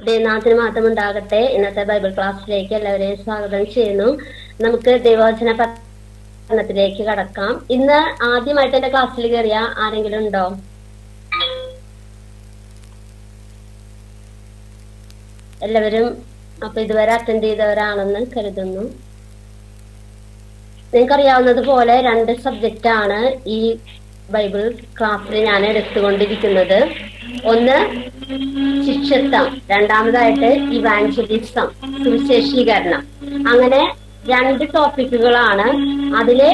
ദൈവനാമത്തിന് മാത്രം ഉണ്ടാകട്ടെ. ഇന്നത്തെ ബൈബിൾ ക്ലാസ്സിലേക്ക് എല്ലാവരെയും സ്വാഗതം ചെയ്യുന്നു. നമുക്ക് ദൈവവചന പഠനത്തിലേക്ക് കടക്കാം. ഇന്ന് ആദ്യമായിട്ട് എന്റെ ക്ലാസ്സിൽ കയറിയ ആരെങ്കിലും ഉണ്ടോ? എല്ലാവരും അപ്പൊ ഇതുവരെ അറ്റൻഡ് ചെയ്തവരാണെന്ന് കരുതുന്നു. നിങ്ങൾക്കറിയാവുന്നത് പോലെ 2 സബ്ജക്റ്റ് ആണ് ഈ ബൈബിൾ ക്ലാസ്സിൽ ഞാൻ എടുത്തുകൊണ്ടിരിക്കുന്നത്. ഒന്ന് ശിഷ്യത്വം, രണ്ടാമതായിട്ട് ഇവാഞ്ചലിസം, സുവിശേഷീകരണം. അങ്ങനെ 2 ടോപ്പിക്കുകളാണ്. അതിലെ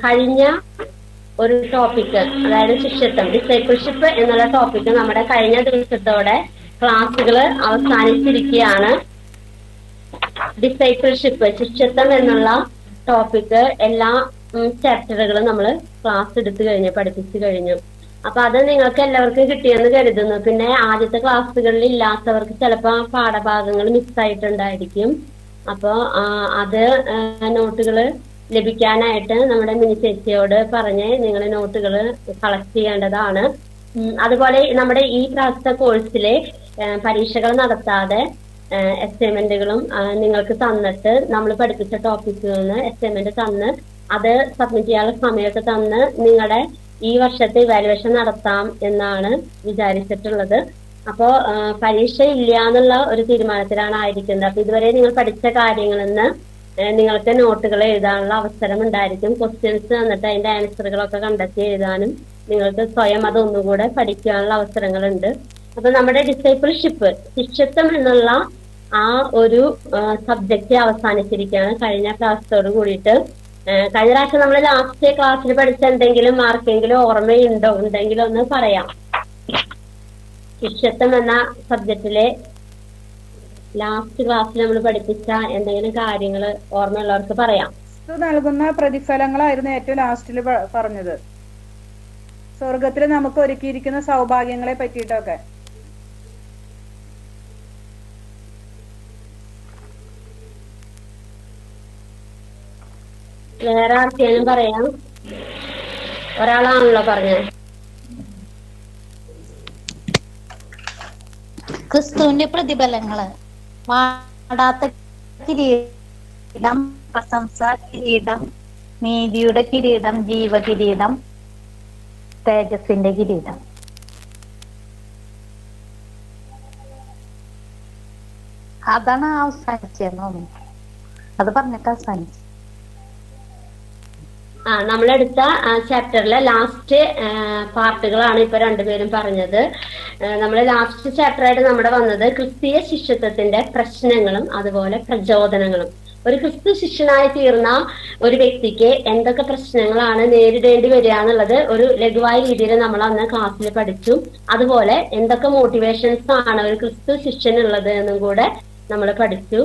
കഴിഞ്ഞ ഒരു ടോപ്പിക്ക്, അതായത് ശിഷ്യത്വം, ഡിസൈപ്പിൾഷിപ്പ് എന്നുള്ള ടോപ്പിക്ക് നമ്മുടെ കഴിഞ്ഞ ദിവസത്തോടെ ക്ലാസ്സുകൾ അവസാനിച്ചിരിക്കുകയാണ്. ഡിസൈപ്പിൾഷിപ്പ്, ശിഷ്യത്വം എന്നുള്ള ടോപ്പിക്ക് എല്ലാ ചാപ്റ്ററുകളും നമ്മൾ ക്ലാസ് എടുത്തു കഴിഞ്ഞു, പഠിപ്പിച്ചു കഴിഞ്ഞു. അപ്പൊ അത് നിങ്ങൾക്ക് എല്ലാവർക്കും കിട്ടിയെന്ന് കരുതുന്നു. പിന്നെ ആദ്യത്തെ ക്ലാസ്സുകളിൽ ഇല്ലാത്തവർക്ക് ചിലപ്പോൾ പാഠഭാഗങ്ങൾ മിസ്സായിട്ടുണ്ടായിരിക്കും. അപ്പോ അത് നോട്ടുകൾ ലഭിക്കാനായിട്ട് നമ്മുടെ മിനി ചേച്ചിയോട് പറഞ്ഞ് നിങ്ങൾ നോട്ടുകൾ കളക്ട് ചെയ്യേണ്ടതാണ്. അതുപോലെ നമ്മുടെ ഈ പ്രാവശ്യത്തെ കോഴ്സിലെ പരീക്ഷകൾ നടത്താതെ അസൈൻമെന്റുകളും നിങ്ങൾക്ക് തന്നിട്ട്, നമ്മൾ പഠിപ്പിച്ച ടോപ്പിക്കുകളിൽ നിന്ന് അസൈൻമെന്റ് തന്ന് അത് സബ്മിറ്റ് ചെയ്യാനുള്ള സമയമൊക്കെ തന്ന് നിങ്ങളുടെ ഈ വർഷത്തെ ഇവാലുവേഷൻ നടത്താം എന്നാണ് വിചാരിച്ചിട്ടുള്ളത്. അപ്പോ പരീക്ഷ ഇല്ല എന്നുള്ള ഒരു തീരുമാനത്തിലാണ് ആയിരിക്കുന്നത്. അപ്പൊ ഇതുവരെ നിങ്ങൾ പഠിച്ച കാര്യങ്ങളിൽ നിന്ന് നിങ്ങൾക്ക് നോട്ടുകൾ എഴുതാനുള്ള അവസരം ഉണ്ടായിരിക്കും. ക്വസ്റ്റ്യൻസ് തന്നിട്ട് അതിന്റെ ആൻസറുകളൊക്കെ കണ്ടെത്തി എഴുതാനും നിങ്ങൾക്ക് സ്വയം അതൊന്നുകൂടെ പഠിക്കാനുള്ള അവസരങ്ങളുണ്ട്. അപ്പൊ നമ്മുടെ ഡിസൈപ്പിൾഷിപ്പ്, ശിഷ്യത്വം എന്നുള്ള ആ ഒരു സബ്ജക്റ്റ് അവസാനിച്ചിരിക്കുകയാണ് കഴിഞ്ഞ ക്ലാസ്സോട് കൂടിയിട്ട്. കഴിഞ്ഞ പ്രാവശ്യം നമ്മൾ ലാസ്റ്റ് ക്ലാസ്സിൽ പഠിച്ച എന്തെങ്കിലും ആർക്കെങ്കിലും ഓർമ്മയുണ്ടോ? ഉണ്ടെങ്കിലും ഒന്ന് പറയാം. ശിഷ്യത്വം എന്ന സബ്ജക്റ്റിലെ ലാസ്റ്റ് ക്ലാസ്സിൽ നമ്മൾ പഠിപ്പിച്ച എന്തെങ്കിലും കാര്യങ്ങൾ ഓർമ്മയുള്ളവർക്ക് പറയാം. നൽകുന്ന പ്രതിഫലങ്ങളായിരുന്നു ഏറ്റവും ലാസ്റ്റിൽ പറഞ്ഞത്. സ്വർഗത്തിൽ നമുക്ക് ഒരുക്കിയിരിക്കുന്ന സൗഭാഗ്യങ്ങളെ പറ്റിയിട്ടൊക്കെ. വേറെ ആർക്കെങ്കിലും പറയാം? ഒരാളാണല്ലോ പറഞ്ഞത്. ക്രിസ്തുവിന്റെ പ്രതിഫലങ്ങള്: വാടാത്ത കിരീടം, പ്രശംസ കിരീടം, നീതിയുടെ കിരീടം, ജീവകിരീടം, തേജസ്സിന്റെ കിരീടം. അതാണ് അവസാനിച്ചെന്ന് തോന്നുന്നു. അത് പറഞ്ഞിട്ട് അവസാനിച്ചു. നമ്മളെടുത്ത ചാപ്റ്ററിലെ ലാസ്റ്റ് പാർട്ടുകളാണ് ഇപ്പൊ രണ്ടുപേരും പറഞ്ഞത്. നമ്മൾ ലാസ്റ്റ് ചാപ്റ്ററായിട്ട് നമ്മുടെ വന്നത് ക്രിസ്തീയ ശിഷ്യത്വത്തിന്റെ പ്രശ്നങ്ങളും അതുപോലെ പ്രചോദനങ്ങളും. ഒരു ക്രിസ്തു ശിഷ്യനായി തീർന്ന ഒരു വ്യക്തിക്ക് എന്തൊക്കെ പ്രശ്നങ്ങളാണ് നേരിടേണ്ടി വരിക എന്നുള്ളത് ഒരു ലഘുവായ രീതിയിൽ നമ്മൾ അന്ന് ക്ലാസ്സിൽ പഠിച്ചു. അതുപോലെ എന്തൊക്കെ മോട്ടിവേഷൻസ് ആണ് ഒരു ക്രിസ്തു ശിഷ്യനുള്ളത് എന്നും കൂടെ നമ്മൾ പഠിച്ചു.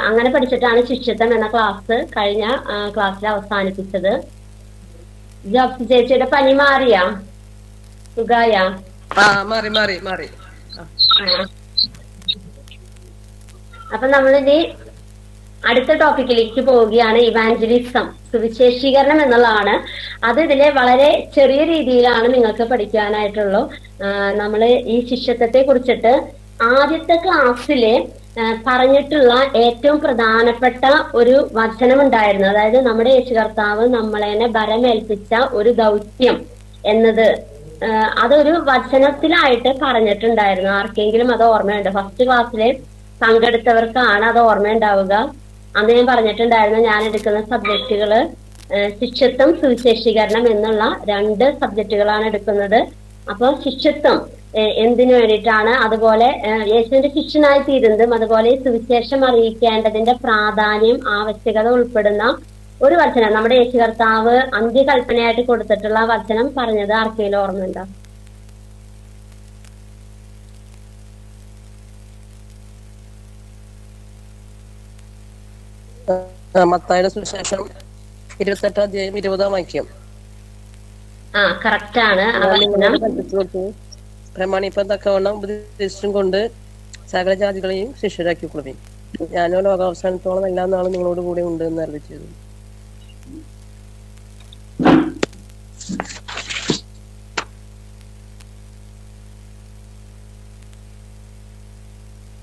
അങ്ങനെ പഠിച്ചിട്ടാണ് ശിഷ്യത്വം എന്ന ക്ലാസ് കഴിഞ്ഞ ക്ലാസ്സിൽ അവസാനിപ്പിച്ചത്. ജോബ്സ് ചേച്ചിയുടെ പനി മാറിയാ? സുഖായ? മാറി. അപ്പൊ നമ്മളിനി അടുത്ത ടോപ്പിക്കിലേക്ക് പോവുകയാണ്. ഇവാഞ്ചലിസം, സുവിശേഷീകരണം എന്നുള്ളതാണ്. അത് ഇതിലെ വളരെ ചെറിയ രീതിയിലാണ് നിങ്ങൾക്ക് പഠിക്കാനായിട്ടുള്ളൂ. നമ്മള് ഈ ശിഷ്യത്വത്തെ കുറിച്ചിട്ട് ആദ്യത്തെ ക്ലാസ്സിലെ പറഞ്ഞിട്ടുള്ള ഏറ്റവും പ്രധാനപ്പെട്ട ഒരു വചനം ഉണ്ടായിരുന്നു. അതായത് നമ്മുടെ യേശു കർത്താവ് നമ്മളെ ഭരമേൽപ്പിച്ച ഒരു ദൗത്യം എന്നത് അതൊരു വചനത്തിലായിട്ട് പറഞ്ഞിട്ടുണ്ടായിരുന്നു. ആർക്കെങ്കിലും അത് ഓർമ്മയുണ്ട്? ഫസ്റ്റ് ക്ലാസ്സിലെ പങ്കെടുത്തവർക്കാണ് അത് ഓർമ്മയുണ്ടാവുക. അന്ന് ഞാൻ പറഞ്ഞിട്ടുണ്ടായിരുന്നു ഞാൻ എടുക്കുന്ന സബ്ജക്റ്റുകള് ശിഷ്യത്വം, സുവിശേഷീകരണം എന്നുള്ള 2 സബ്ജക്റ്റുകളാണ് എടുക്കുന്നത്. അപ്പോൾ ശിഷ്യത്വം എന്തിനു വേണ്ടിയിട്ടാണ്, അതുപോലെ യേശുവിന്റെ ശിഷ്യനായി തീരുന്നതും അതുപോലെ സുവിശേഷം അറിയിക്കേണ്ടതിന്റെ പ്രാധാന്യം, ആവശ്യകത ഉൾപ്പെടുന്ന ഒരു വചനം നമ്മുടെ യേശു കർത്താവ് അന്ത്യകൽപ്പനയായിട്ട് കൊടുത്തിട്ടുള്ള വചനം പറഞ്ഞത് ആർക്കെങ്കിലും ഓർമ്മയുണ്ടോ? മത്തായിയുടെ സുവിശേഷം 28-20 കറക്റ്റ് ആണ്. പ്രമാണിപ്പം തക്കവണ്ണം ഉപദേശിച്ചും കൊണ്ട് സകല ജാതികളെയും ശിഷ്യരാക്കി കൊടുക്കും. ഞാനോ ലോകാവസാനത്തോളം എല്ലാ നാളും നിങ്ങളോട് കൂടെ ഉണ്ട് എന്ന് അറിയിച്ചത്.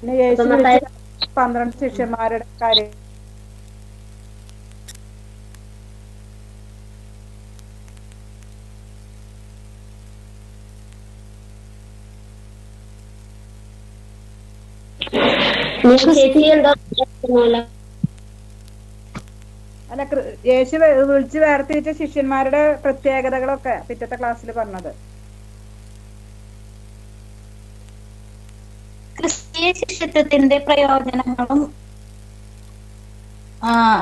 പിന്നെ യേശു അപ്പൊ വിളിച്ച മത്തായി 12 ശിഷ്യന്മാരുടെ കാര്യം ചേച്ചി എന്താ അല്ല യേശു വിളിച്ച് വേർതിരിച്ച ശിഷ്യന്മാരുടെ പ്രത്യേകതകളൊക്കെ പിറ്റത്തെ ക്ലാസ്സിൽ പറഞ്ഞത്. ക്രിസ്തീയ ശിഷ്യത്വത്തിന്റെ പ്രയോജനങ്ങളും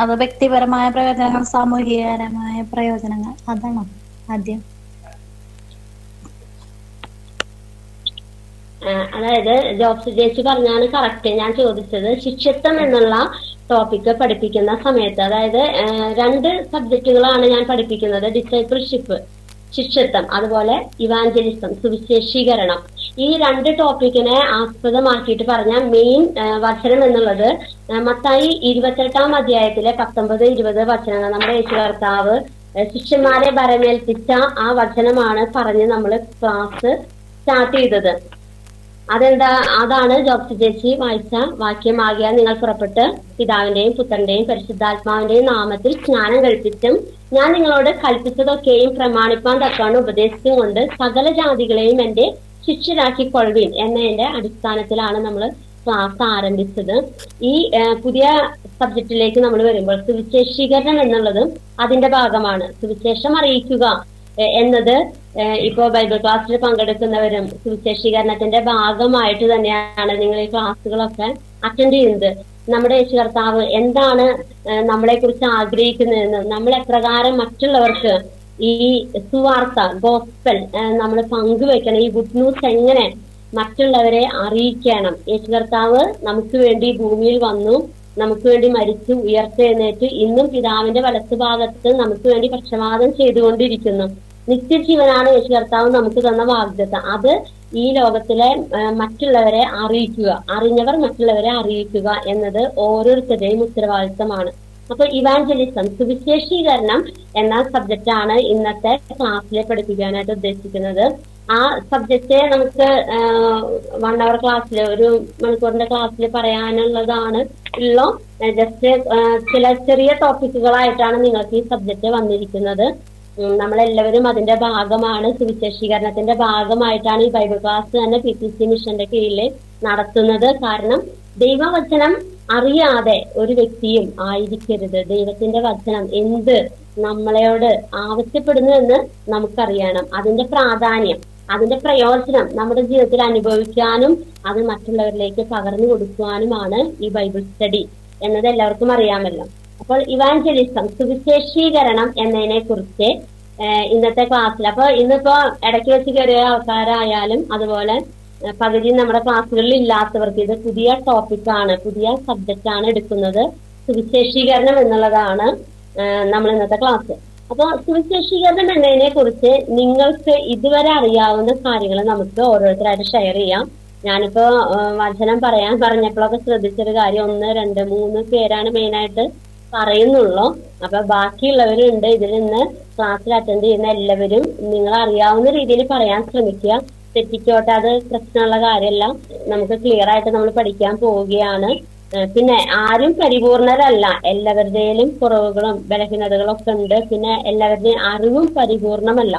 അത് വ്യക്തിപരമായ പ്രയോജനങ്ങൾ, സാമൂഹികപരമായ പ്രയോജനങ്ങൾ, അതാണോ ആദ്യം? അതായത് ജോബ്സ് ചേച്ചി പറഞ്ഞാണ് കറക്റ്റ്. ഞാൻ ചോദിച്ചത് ശിഷ്യത്വം എന്നുള്ള ടോപ്പിക്ക് പഠിപ്പിക്കുന്ന സമയത്ത്, അതായത് 2 സബ്ജക്റ്റുകളാണ് ഞാൻ പഠിപ്പിക്കുന്നത്. ഡിസൈപ്പിൾഷിപ്പ്, ശിഷ്യത്വം, അതുപോലെ ഇവാഞ്ചലിസം, സുവിശേഷീകരണം. ഈ 2 ടോപ്പിക്കിനെ ആസ്പദമാക്കിയിട്ട് പറഞ്ഞ മെയിൻ വചനം എന്നുള്ളത് മത്തായി 28-ാം അധ്യായത്തിലെ 19-20 വചനങ്ങൾ. നമ്മുടെ യേശു കർത്താവ് ശിഷ്യന്മാരെ ഭരമേൽപ്പിച്ച ആ വചനമാണ് പറഞ്ഞ് നമ്മൾ ക്ലാസ് സ്റ്റാർട്ട് ചെയ്തത്. അതാണ് ജോബ്സ് ചേച്ചി വായിച്ച വാക്യമാകിയാൽ നിങ്ങൾ പുറപ്പെട്ട് പിതാവിന്റെയും പുത്രന്റെയും പരിശുദ്ധാത്മാവിന്റെയും നാമത്തിൽ സ്നാനം കഴിപ്പിച്ചും ഞാൻ നിങ്ങളോട് കൽപ്പിച്ചതൊക്കെയും പ്രമാണിപ്പാൻ തക്കവണ്ണം ഉപദേശിച്ചും കൊണ്ട് സകല ജാതികളെയും എന്റെ ശിഷ്യരാക്കിക്കൊള്ളുവിൻ എന്നതിന്റെ അടിസ്ഥാനത്തിലാണ് നമ്മൾ ക്ലാസ് ആരംഭിച്ചത്. ഈ പുതിയ സബ്ജക്റ്റിലേക്ക് നമ്മൾ വരുമ്പോൾ സുവിശേഷീകരണം എന്നുള്ളതും അതിന്റെ ഭാഗമാണ്. സുവിശേഷം അറിയിക്കുക എന്നത് ഇപ്പോ ബൈബിൾ ക്ലാസ്സിൽ പങ്കെടുക്കുന്നവരും സുവിശേഷീകരണത്തിന്റെ ഭാഗമായിട്ട് തന്നെയാണ് നിങ്ങൾ ഈ ക്ലാസ്സുകളൊക്കെ അറ്റൻഡ് ചെയ്യുന്നത്. നമ്മുടെ യേശു കർത്താവ് എന്താണ് നമ്മളെ കുറിച്ച് ആഗ്രഹിക്കുന്നതെന്ന്, നമ്മൾ എപ്രകാരം മറ്റുള്ളവർക്ക് ഈ സുവാർത്ത ഗോസ്പൽ നമ്മൾ പങ്കുവെക്കണം, ഈ ഗുഡ് ന്യൂസ് എങ്ങനെ മറ്റുള്ളവരെ അറിയിക്കണം. യേശു കർത്താവ് നമുക്ക് വേണ്ടി ഭൂമിയിൽ വന്നു, നമുക്ക് വേണ്ടി മരിച്ചു, ഉയർത്തെഴുന്നേറ്റ് ഇന്നും പിതാവിന്റെ വലത്തുഭാഗത്ത് നമുക്ക് വേണ്ടി പക്ഷപാതം ചെയ്തുകൊണ്ടിരിക്കുന്നു. നിത്യജീവനാണ് യേശു കർത്താവ് നമുക്ക് തന്ന വാഗ്ദത്തം. അത് ഈ ലോകത്തിലെ മറ്റുള്ളവരെ അറിയിക്കുക, അറിഞ്ഞവർ മറ്റുള്ളവരെ അറിയിക്കുക എന്നത് ഓരോരുത്തരുടെയും ഉത്തരവാദിത്തമാണ്. അപ്പൊ ഇവാഞ്ചലിസം, സുവിശേഷീകരണം എന്ന സബ്ജക്റ്റ് ആണ് ഇന്നത്തെ ക്ലാസ്സിൽ പഠിപ്പിക്കാനായിട്ട് ഉദ്ദേശിക്കുന്നത്. ആ സബ്ജക്റ്റ് നമുക്ക് 1 hour ക്ലാസ്സിൽ, 1 മണിക്കൂറിന്റെ ക്ലാസ്സിൽ പറയാനുള്ളതാണ് ഉള്ളോ. ജസ്റ്റ് ചില ചെറിയ ടോപ്പിക്കുകളായിട്ടാണ് നിങ്ങൾക്ക് ഈ സബ്ജക്റ്റ് വന്നിരിക്കുന്നത്. നമ്മളെല്ലാവരും അതിന്റെ ഭാഗമാണ്, സുവിശേഷീകരണത്തിന്റെ ഭാഗമായിട്ടാണ് ഈ ബൈബിൾ ക്ലാസ് തന്നെ PTC മിഷന്റെ കീഴിൽ നടത്തുന്നത്. കാരണം ദൈവവചനം അറിയാതെ ഒരു വ്യക്തിയും ആയിരിക്കരുത്. ദൈവത്തിന്റെ വചനം എന്ത് നമ്മളോട് ആവശ്യപ്പെടുന്നു എന്ന് നമുക്കറിയണം. അതിന്റെ പ്രാധാന്യം, അതിന്റെ പ്രയോജനം നമ്മുടെ ജീവിതത്തിൽ അനുഭവിക്കാനും അത് മറ്റുള്ളവരിലേക്ക് പകർന്നു കൊടുക്കുവാനുമാണ് ഈ ബൈബിൾ സ്റ്റഡി എന്നത് എല്ലാവർക്കും അറിയാമല്ലോ. അപ്പോൾ ഇവാഞ്ചലിസം, സുവിശേഷീകരണം എന്നതിനെ കുറിച്ച് ഇന്നത്തെ ക്ലാസ്സിൽ, അപ്പൊ ഇന്നിപ്പോ ഇടയ്ക്ക് വെച്ച് കയറിയ ആൾക്കാരായാലും അതുപോലെ പകുതി നമ്മുടെ ക്ലാസ്സുകളിൽ ഇല്ലാത്തവർക്ക് ഇത് പുതിയ ടോപ്പിക്കാണ്, പുതിയ സബ്ജക്റ്റ് ആണ് എടുക്കുന്നത്. സുവിശേഷീകരണം എന്നുള്ളതാണ് നമ്മൾ ഇന്നത്തെ ക്ലാസ്. അപ്പൊ സുവിശേഷീകരണം എന്നതിനെ കുറിച്ച് നിങ്ങൾക്ക് ഇതുവരെ അറിയാവുന്ന കാര്യങ്ങൾ നമുക്ക് ഓരോരുത്തരായിട്ട് ഷെയർ ചെയ്യാം. ഞാനിപ്പോ വചനം പറയാൻ പറഞ്ഞപ്പോഴൊക്കെ ശ്രദ്ധിച്ചൊരു കാര്യം, 1, 2, 3 പേരാണ് മെയിനായിട്ട് പറയുന്നുള്ളൂ. അപ്പൊ ബാക്കിയുള്ളവരുണ്ട് ഇതിൽ നിന്ന് ക്ലാസ്സിൽ അറ്റൻഡ് ചെയ്യുന്ന എല്ലാവരും നിങ്ങൾ അറിയാവുന്ന രീതിയിൽ പറയാൻ ശ്രമിക്കുക. തെറ്റിക്കോട്ടെ, അത് പ്രശ്നമുള്ള കാര്യമല്ല. നമുക്ക് ക്ലിയർ ആയിട്ട് നമ്മൾ പഠിക്കാൻ പോവുകയാണ്. പിന്നെ ആരും പരിപൂർണരല്ല, എല്ലാവരുടെയും കുറവുകളും ബലഹീനതകളും ഒക്കെ ഉണ്ട്. പിന്നെ എല്ലാവരുടെയും അറിവും പരിപൂർണമല്ല.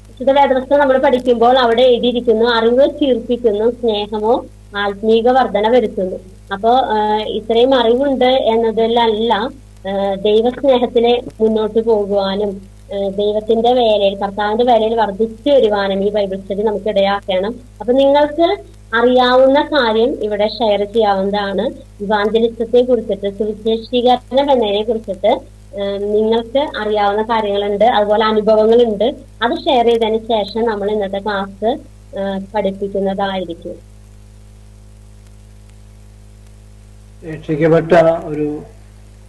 വിശുദ്ധ വേദപുസ്തകം നമ്മൾ പഠിക്കുമ്പോൾ അവിടെ എഴുതിയിരിക്കുന്നു, അറിവ് ചീർപ്പിക്കുന്നു, സ്നേഹമോ ആത്മീക വർധന വരുത്തുന്നു. അപ്പോ ഇത്രയും അറിവുണ്ട് എന്നതിലല്ല ദൈവസ്നേഹത്തിലെ മുന്നോട്ട് പോകുവാനും ദൈവത്തിന്റെ വേലയിൽ, കർത്താവിന്റെ വേലയിൽ വർദ്ധിച്ചു വരുവാനും ഈ ബൈബിൾ സ്റ്റഡി നമുക്ക് ഇടയാക്കണം. അപ്പൊ നിങ്ങൾക്ക് അറിയാവുന്ന കാര്യം ഇവിടെ ഷെയർ ചെയ്യാവുന്നതാണ്. ഇവാഞ്ചലിസത്തെ കുറിച്ചിട്ട്, സുവിശേഷീകരണം എന്നതിനെ കുറിച്ചിട്ട് നിങ്ങൾക്ക് അറിയാവുന്ന കാര്യങ്ങളുണ്ട്, അതുപോലെ അനുഭവങ്ങളുണ്ട്. അത് ഷെയർ ചെയ്തതിന് ശേഷം നമ്മൾ ഇന്നത്തെ ക്ലാസ് പഠിപ്പിക്കുന്നതായിരിക്കും. രക്ഷിക്കപ്പെട്ട ഒരു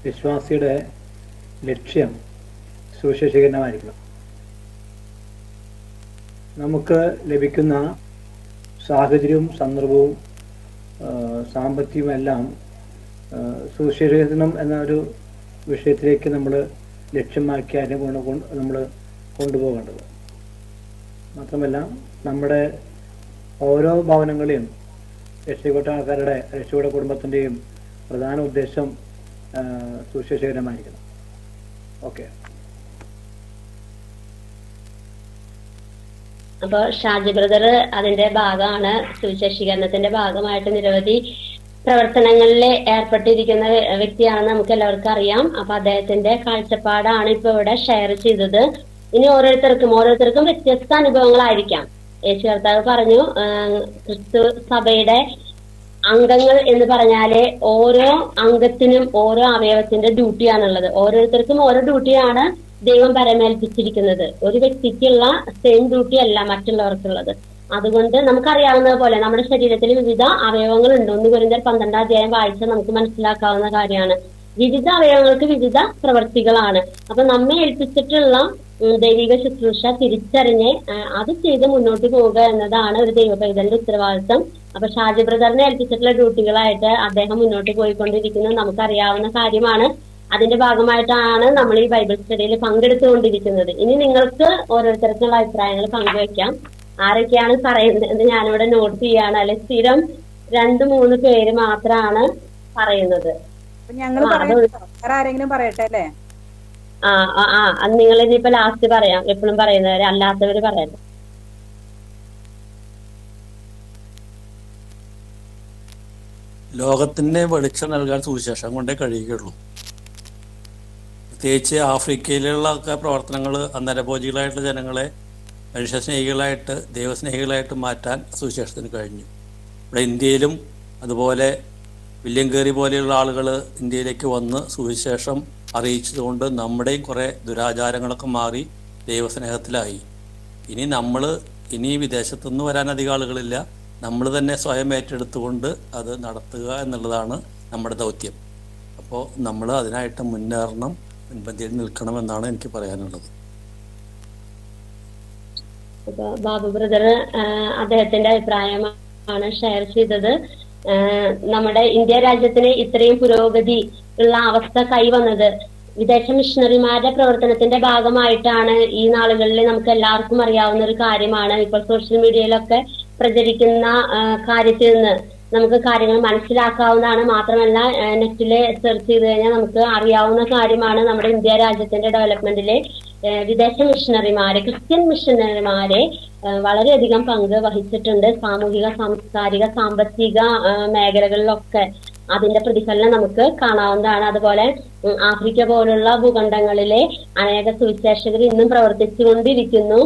വിശ്വാസിയുടെ ലക്ഷ്യം സുവിശേഷീകരണമായിരിക്കണം. നമുക്ക് ലഭിക്കുന്ന സാഹചര്യവും സന്ദർഭവും സാമ്പത്തികവും എല്ലാം സുവിശേഷീകരണം എന്ന ഒരു വിഷയത്തിലേക്ക് നമ്മൾ ലക്ഷ്യമാക്കിയാലും നമ്മൾ കൊണ്ടുപോകേണ്ടത്. മാത്രമല്ല നമ്മുടെ ഓരോ ഭവനങ്ങളെയും രക്ഷപ്പെട്ട ആൾക്കാരുടെ രക്ഷപ്പെട്ട കുടുംബത്തിൻ്റെയും പ്രധാന ഉദ്ദേശം സുവിശേഷകരമായിരിക്കണം. ഓക്കെ. അപ്പൊ ഷാജി ബ്രദർ അതിന്റെ ഭാഗമാണ്. സുവിശേഷീകരണത്തിന്റെ ഭാഗമായിട്ട് നിരവധി പ്രവർത്തനങ്ങളിൽ ഏർപ്പെട്ടിരിക്കുന്ന വ്യക്തിയാണെന്ന് നമുക്ക് എല്ലാവർക്കും അറിയാം. അപ്പൊ അദ്ദേഹത്തിന്റെ കാഴ്ചപ്പാടാണ് ഇപ്പൊ ഇവിടെ ഷെയർ ചെയ്തത്. ഇനി ഓരോരുത്തർക്കും വ്യത്യസ്ത അനുഭവങ്ങളായിരിക്കാം. യേശു കർത്താവ് പറഞ്ഞു, ക്രിസ്തു സഭയുടെ അംഗങ്ങൾ എന്ന് പറഞ്ഞാല് ഓരോ അംഗത്തിനും ഓരോ അവയവത്തിന്റെ ഡ്യൂട്ടിയാണുള്ളത്. ഓരോരുത്തർക്കും ഓരോ ഡ്യൂട്ടിയാണ് ദൈവം പരമേൽപ്പിച്ചിരിക്കുന്നത്. ഒരു വ്യക്തിക്കുള്ള സെയിം ഡ്യൂട്ടി അല്ല മറ്റുള്ളവർക്കുള്ളത്. അതുകൊണ്ട് നമുക്കറിയാവുന്നത് പോലെ നമ്മുടെ ശരീരത്തിൽ വിവിധ അവയവങ്ങൾ ഉണ്ട്. 1 കൊരിന്ത്യർ 12-ാം അധ്യായം വായിച്ചാൽ നമുക്ക് മനസ്സിലാക്കാവുന്ന കാര്യമാണ്. വിവിധ അവയവങ്ങൾക്ക് വിവിധ പ്രവൃത്തികളാണ്. അപ്പൊ നമ്മെ ഏൽപ്പിച്ചിട്ടുള്ള ദൈവിക ശുശ്രൂഷ തിരിച്ചറിഞ്ഞ് അത് ചെയ്ത് മുന്നോട്ട് പോവുക എന്നതാണ് ഒരു ദൈവ പൈതലിന്റെ ഉത്തരവാദിത്വം. അപ്പൊ ഷാജി ബ്രദറിനെ ഏൽപ്പിച്ചിട്ടുള്ള ഡ്യൂട്ടികളായിട്ട് അദ്ദേഹം മുന്നോട്ട് പോയിക്കൊണ്ടിരിക്കുന്നത് നമുക്കറിയാവുന്ന കാര്യമാണ്. അതിന്റെ ഭാഗമായിട്ടാണ് നമ്മൾ ഈ ബൈബിൾ സ്റ്റഡിയിൽ പങ്കെടുത്തുകൊണ്ടിരിക്കുന്നത്. ഇനി നിങ്ങൾക്ക് ഓരോരുത്തർക്കുള്ള അഭിപ്രായങ്ങൾ പങ്കുവയ്ക്കാം. ആരൊക്കെയാണ് പറയുന്നത് ഞാനിവിടെ നോട്ട് ചെയ്യാണ്. അല്ലെ സ്ഥിരം 2-3 പേര് മാത്രമാണ് പറയുന്നത്. ഞങ്ങൾ ആരെങ്കിലും പറയട്ടെ അല്ലേ? നിങ്ങൾ ഇനിയിപ്പോ ലാസ്റ്റ് പറയാം. എപ്പോഴും പറയുന്നവര് അല്ലാത്തവര് പറയട്ടെ. ലോകത്തിന് വെളിച്ചം നൽകാൻ സുവിശേഷം കൊണ്ടേ കഴിയുകയുള്ളൂ. പ്രത്യേകിച്ച് ആഫ്രിക്കയിലുള്ള ഒക്കെ പ്രവർത്തനങ്ങൾ നരഭോജികളായിട്ടുള്ള ജനങ്ങളെ മനുഷ്യസ്നേഹികളായിട്ട് ദൈവസ്നേഹികളായിട്ട് മാറ്റാൻ സുവിശേഷത്തിന് കഴിഞ്ഞു. ഇവിടെ ഇന്ത്യയിലും അതുപോലെ വില്യം കേറി പോലെയുള്ള ആളുകൾ ഇന്ത്യയിലേക്ക് വന്ന് സുവിശേഷം അറിയിച്ചതുകൊണ്ട് നമ്മുടെയും കുറേ ദുരാചാരങ്ങളൊക്കെ മാറി ദൈവസ്നേഹത്തിലായി. ഇനി വിദേശത്തുനിന്ന് വരാൻ അധികം ആളുകളില്ല. നമ്മൾ തന്നെ സ്വയം ഏറ്റെടുത്തുകൊണ്ട് അത് നടത്തുക എന്നുള്ളതാണ് നമ്മുടെ ദൗത്യം. അപ്പോൾ നമ്മൾ അതിനായിട്ട് മുന്നേറണം, മുൻപന്തിയിൽ നിൽക്കണമെന്നാണ് എനിക്ക് പറയാനുള്ളത്. ബാബു ബ്രദർ അദ്ദേഹത്തിന്റെ അഭിപ്രായമാണ് ഷെയർ ചെയ്തത്. നമ്മുടെ ഇന്ത്യ രാജ്യത്തിന് ഇത്രയും പുരോഗതി ഉള്ള അവസ്ഥ കൈവന്നത് വിദേശ മിഷണറിമാരുടെ പ്രവർത്തനത്തിന്റെ ഭാഗമായിട്ടാണ്. ഈ നാളുകളിൽ നമുക്ക് എല്ലാവർക്കും അറിയാവുന്ന ഒരു കാര്യമാണ്. ഇപ്പോൾ സോഷ്യൽ മീഡിയയിലൊക്കെ പ്രചരിക്കുന്ന കാര്യത്തിൽ നിന്ന് നമുക്ക് കാര്യങ്ങൾ മനസ്സിലാക്കാവുന്നതാണ്. മാത്രമല്ല നെറ്റില് സെർച്ച് ചെയ്ത് കഴിഞ്ഞാൽ നമുക്ക് അറിയാവുന്ന കാര്യമാണ്. നമ്മുടെ ഇന്ത്യ രാജ്യത്തിന്റെ ഡെവലപ്മെന്റിലെ വിദേശ മിഷണറിമാരെ, ക്രിസ്ത്യൻ മിഷണറിമാരെ വളരെയധികം പങ്ക് വഹിച്ചിട്ടുണ്ട്. സാമൂഹിക, സാംസ്കാരിക, സാമ്പത്തിക മേഖലകളിലൊക്കെ അതിന്റെ പ്രതിഫലനം നമുക്ക് കാണാവുന്നതാണ്. അതുപോലെ ആഫ്രിക്ക പോലുള്ള ഭൂഖണ്ഡങ്ങളിലെ അനേക സുവിശേഷകർ ഇന്നും പ്രവർത്തിച്ചുകൊണ്ടിരിക്കുന്നു.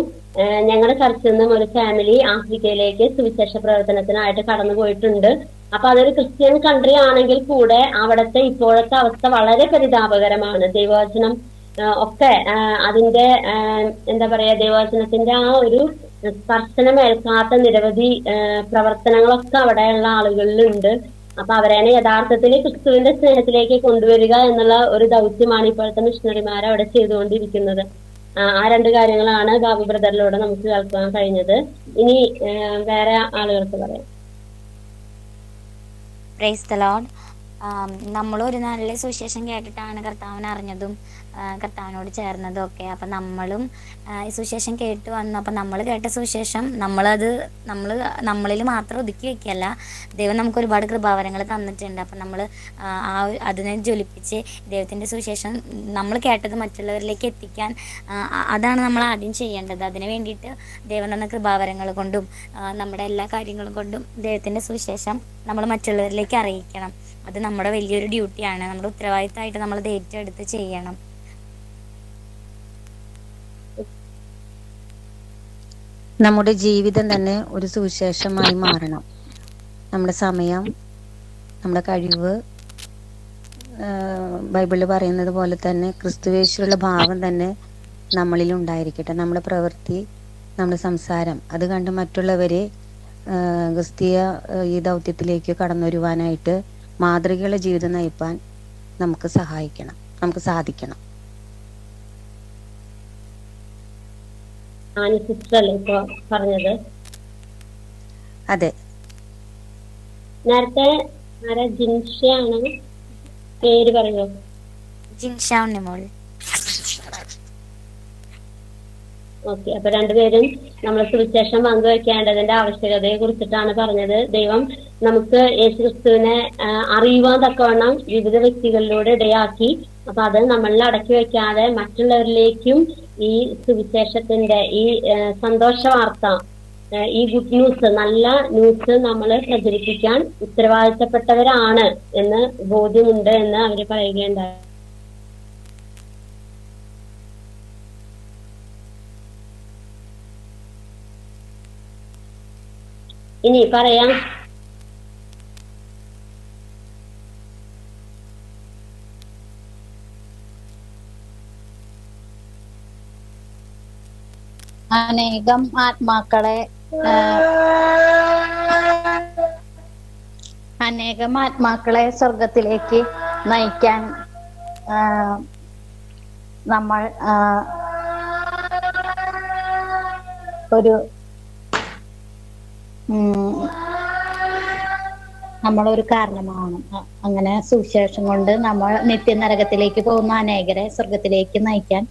ഞങ്ങളുടെ ചർച്ചിൽ നിന്നും ഒരു ഫാമിലി ആഫ്രിക്കയിലേക്ക് സുവിശേഷ പ്രവർത്തനത്തിനായിട്ട് കടന്നുപോയിട്ടുണ്ട്. അപ്പൊ അതൊരു ക്രിസ്ത്യൻ കൺട്രി ആണെങ്കിൽ കൂടെ അവിടുത്തെ ഇപ്പോഴത്തെ അവസ്ഥ വളരെ പരിതാപകരമാണ്. ദൈവവചനം ഒക്കെ അതിന്റെ എന്താ പറയാ, ദൈവവചനത്തിന്റെ ആ ഒരു സ്പർശനമേൽക്കാത്ത നിരവധി പ്രവർത്തനങ്ങളൊക്കെ അവിടെയുള്ള ആളുകളിലുണ്ട്. അപ്പൊ അവരെ യഥാർത്ഥത്തിൽ ക്രിസ്തുവിന്റെ സ്നേഹത്തിലേക്ക് കൊണ്ടുവരിക എന്നുള്ള ഒരു ദൗത്യമാണ് ഇപ്പോഴത്തെ മിഷണറിമാർ അവിടെ ചെയ്തുകൊണ്ടിരിക്കുന്നത്. ആ 2 കാര്യങ്ങളാണ് ബാബു ബ്രദറിലൂടെ നമുക്ക് കേൾക്കാൻ കഴിഞ്ഞത്. ഇനി വേറെ ആളുകൾക്ക് പറയാം. Praise the Lord. നമ്മളൊരു നല്ല സുവിശേഷം കേട്ടിട്ടാണ് കർത്താവിനെ അറിഞ്ഞതും കർത്താവിനോട് ചേർന്നതും ഒക്കെ. അപ്പം നമ്മളും ഈ സുവിശേഷം കേട്ട് വന്നു. അപ്പം നമ്മൾ കേട്ട സുവിശേഷം നമ്മളിൽ മാത്രം ഒതുക്കി വയ്ക്കുകയല്ല. ദൈവം നമുക്ക് ഒരുപാട് കൃപാവരങ്ങൾ തന്നിട്ടുണ്ട്. അപ്പം നമ്മൾ അതിനെ ജ്വലിപ്പിച്ച് ദൈവത്തിൻ്റെ സുവിശേഷം നമ്മൾ കേട്ടത് മറ്റുള്ളവരിലേക്ക് എത്തിക്കാൻ അതാണ് നമ്മൾ ആദ്യം ചെയ്യേണ്ടത്. അതിന് വേണ്ടിയിട്ട് ദൈവം തന്ന കൃപാവരങ്ങൾ കൊണ്ടും നമ്മുടെ എല്ലാ കാര്യങ്ങളും കൊണ്ടും ദൈവത്തിൻ്റെ സുവിശേഷം നമ്മൾ മറ്റുള്ളവരിലേക്ക് അറിയിക്കണം. അത് നമ്മുടെ വലിയൊരു ഡ്യൂട്ടിയാണ്. നമ്മുടെ ഉത്തരവാദിത്തമായിട്ട് നമ്മളത് ഏറ്റെടുത്ത് ചെയ്യണം. നമ്മുടെ ജീവിതം തന്നെ ഒരു സുവിശേഷമായി മാറണം. നമ്മുടെ സമയം, നമ്മുടെ കഴിവ്, ബൈബിളിൽ പറയുന്നത് പോലെ തന്നെ ക്രിസ്തുവേശുള്ള ഭാവം തന്നെ നമ്മളിൽ ഉണ്ടായിരിക്കട്ടെ. നമ്മുടെ പ്രവൃത്തി, നമ്മുടെ സംസാരം അത് കണ്ട് മറ്റുള്ളവരെ ക്രിസ്തീയ ഈ ദൗത്യത്തിലേക്ക് കടന്നു വരുവാനായിട്ട് മാതൃകയുള്ള ജീവിതം നയിപ്പാൻ നമുക്ക് സാധിക്കണം. പറഞ്ഞത് അതെ. നേരത്തെ ജിൻഷയാണ് പേര് പറഞ്ഞോ? ജിൻഷ ഉണ്ണിമോൾ. ഓക്കെ, അപ്പൊ രണ്ടുപേരും നമ്മൾ സുവിശേഷം പങ്കുവെക്കേണ്ടതിന്റെ ആവശ്യകതയെ കുറിച്ചിട്ടാണ് പറഞ്ഞത്. ദൈവം നമുക്ക് യേശുക്രിസ്തുവിനെ അറിയുവാൻ തക്കവണ്ണം വിവിധ വ്യക്തികളിലൂടെ ഇടയാക്കി. അപ്പൊ അത് നമ്മളിൽ അടക്കി വെക്കാതെ മറ്റുള്ളവരിലേക്കും ഈ സുവിശേഷത്തിന്റെ ഈ സന്തോഷ വാർത്ത, ഈ ഗുഡ് ന്യൂസ്, നല്ല ന്യൂസ് നമ്മൾ പ്രചരിപ്പിക്കാൻ ഉത്തരവാദിത്തപ്പെട്ടവരാണ് എന്ന് ബോധ്യമുണ്ട് എന്ന് അവര് പറയുകയുണ്ടായി. ഇനി പറയാം. അനേകം ആത്മാക്കളെ സ്വർഗത്തിലേക്ക് നയിക്കാൻ നമ്മൾ നമ്മളൊരു കാരണമാണ്. അങ്ങനെ സുവിശേഷം കൊണ്ട് നമ്മൾ നിത്യനരകത്തിലേക്ക് പോകുന്ന അനേകരെ സ്വർഗത്തിലേക്ക് നയിക്കാൻ